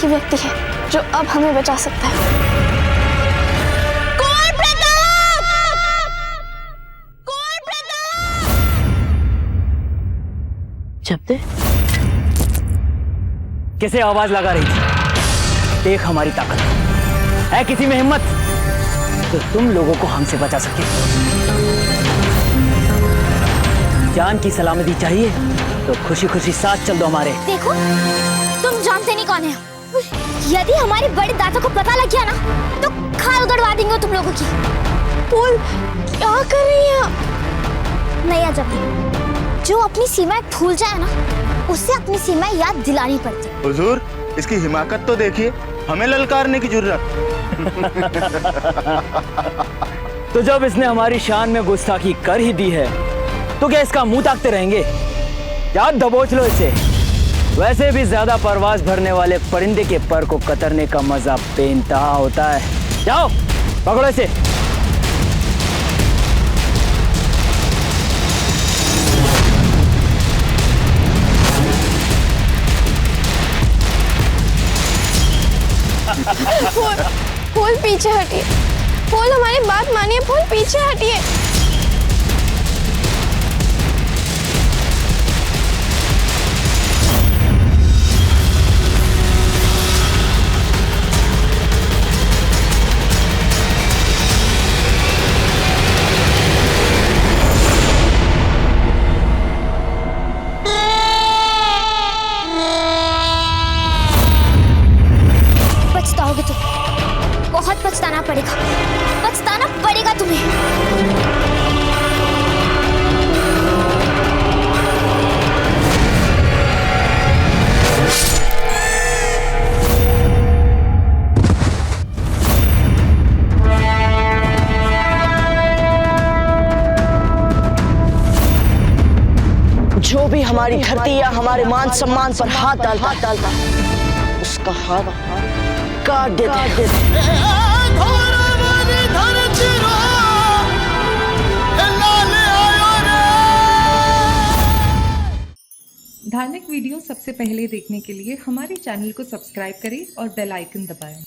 [SPEAKER 5] ही व्यक्ति है जो अब हमें बचा सकता है। कुंवर प्रताप! कुंवर प्रताप!
[SPEAKER 3] जब्दे
[SPEAKER 6] कैसे आवाज लगा रही थी? देख हमारी ताकत है किसी में हिम्मत तो तुम लोगों को हमसे बचा सके। जान की सलामती चाहिए तो खुशी खुशी साथ चल दो हमारे।
[SPEAKER 1] देखो तुम जानते नहीं कौन है। यदि हमारे बड़े दादा को पता लग गया ना तो खाल उधड़वा देंगे तुम लोगों की।
[SPEAKER 5] फूल क्या कर रही है?
[SPEAKER 1] नहीं अजब, जो अपनी सीमाएं भूल जाए ना उसे अपनी सीमाएं याद दिलानी पड़ती।
[SPEAKER 14] हुजूर, इसकी हिमाकत तो देखिए, हमें ललकारने की जरूरत।
[SPEAKER 6] तो जब इसने हमारी शान में गुस्ताखी कर ही दी है तो क्या इसका मुंह ताकते रहेंगे? क्या दबोच लो इसे। वैसे भी ज्यादा परवाज भरने वाले परिंदे के पर को कतरने का मजा बेइंतहा होता है। जाओ पकड़ो इसे।
[SPEAKER 5] फूल पीछे हटिए। फूल हमारी बात मानिए। फूल पीछे हटिए।
[SPEAKER 1] पछताओगे तुम, बहुत पछताना पड़ेगा। पछताना पड़ेगा तुम्हें।
[SPEAKER 3] जो भी हमारी धरती या हमारे मान सम्मान पर हाथ डालता उसका हाथ काट देते हैं।
[SPEAKER 17] धार्मिक वीडियो सबसे पहले देखने के लिए हमारे चैनल को सब्सक्राइब करें और बेल आइकन दबाएं।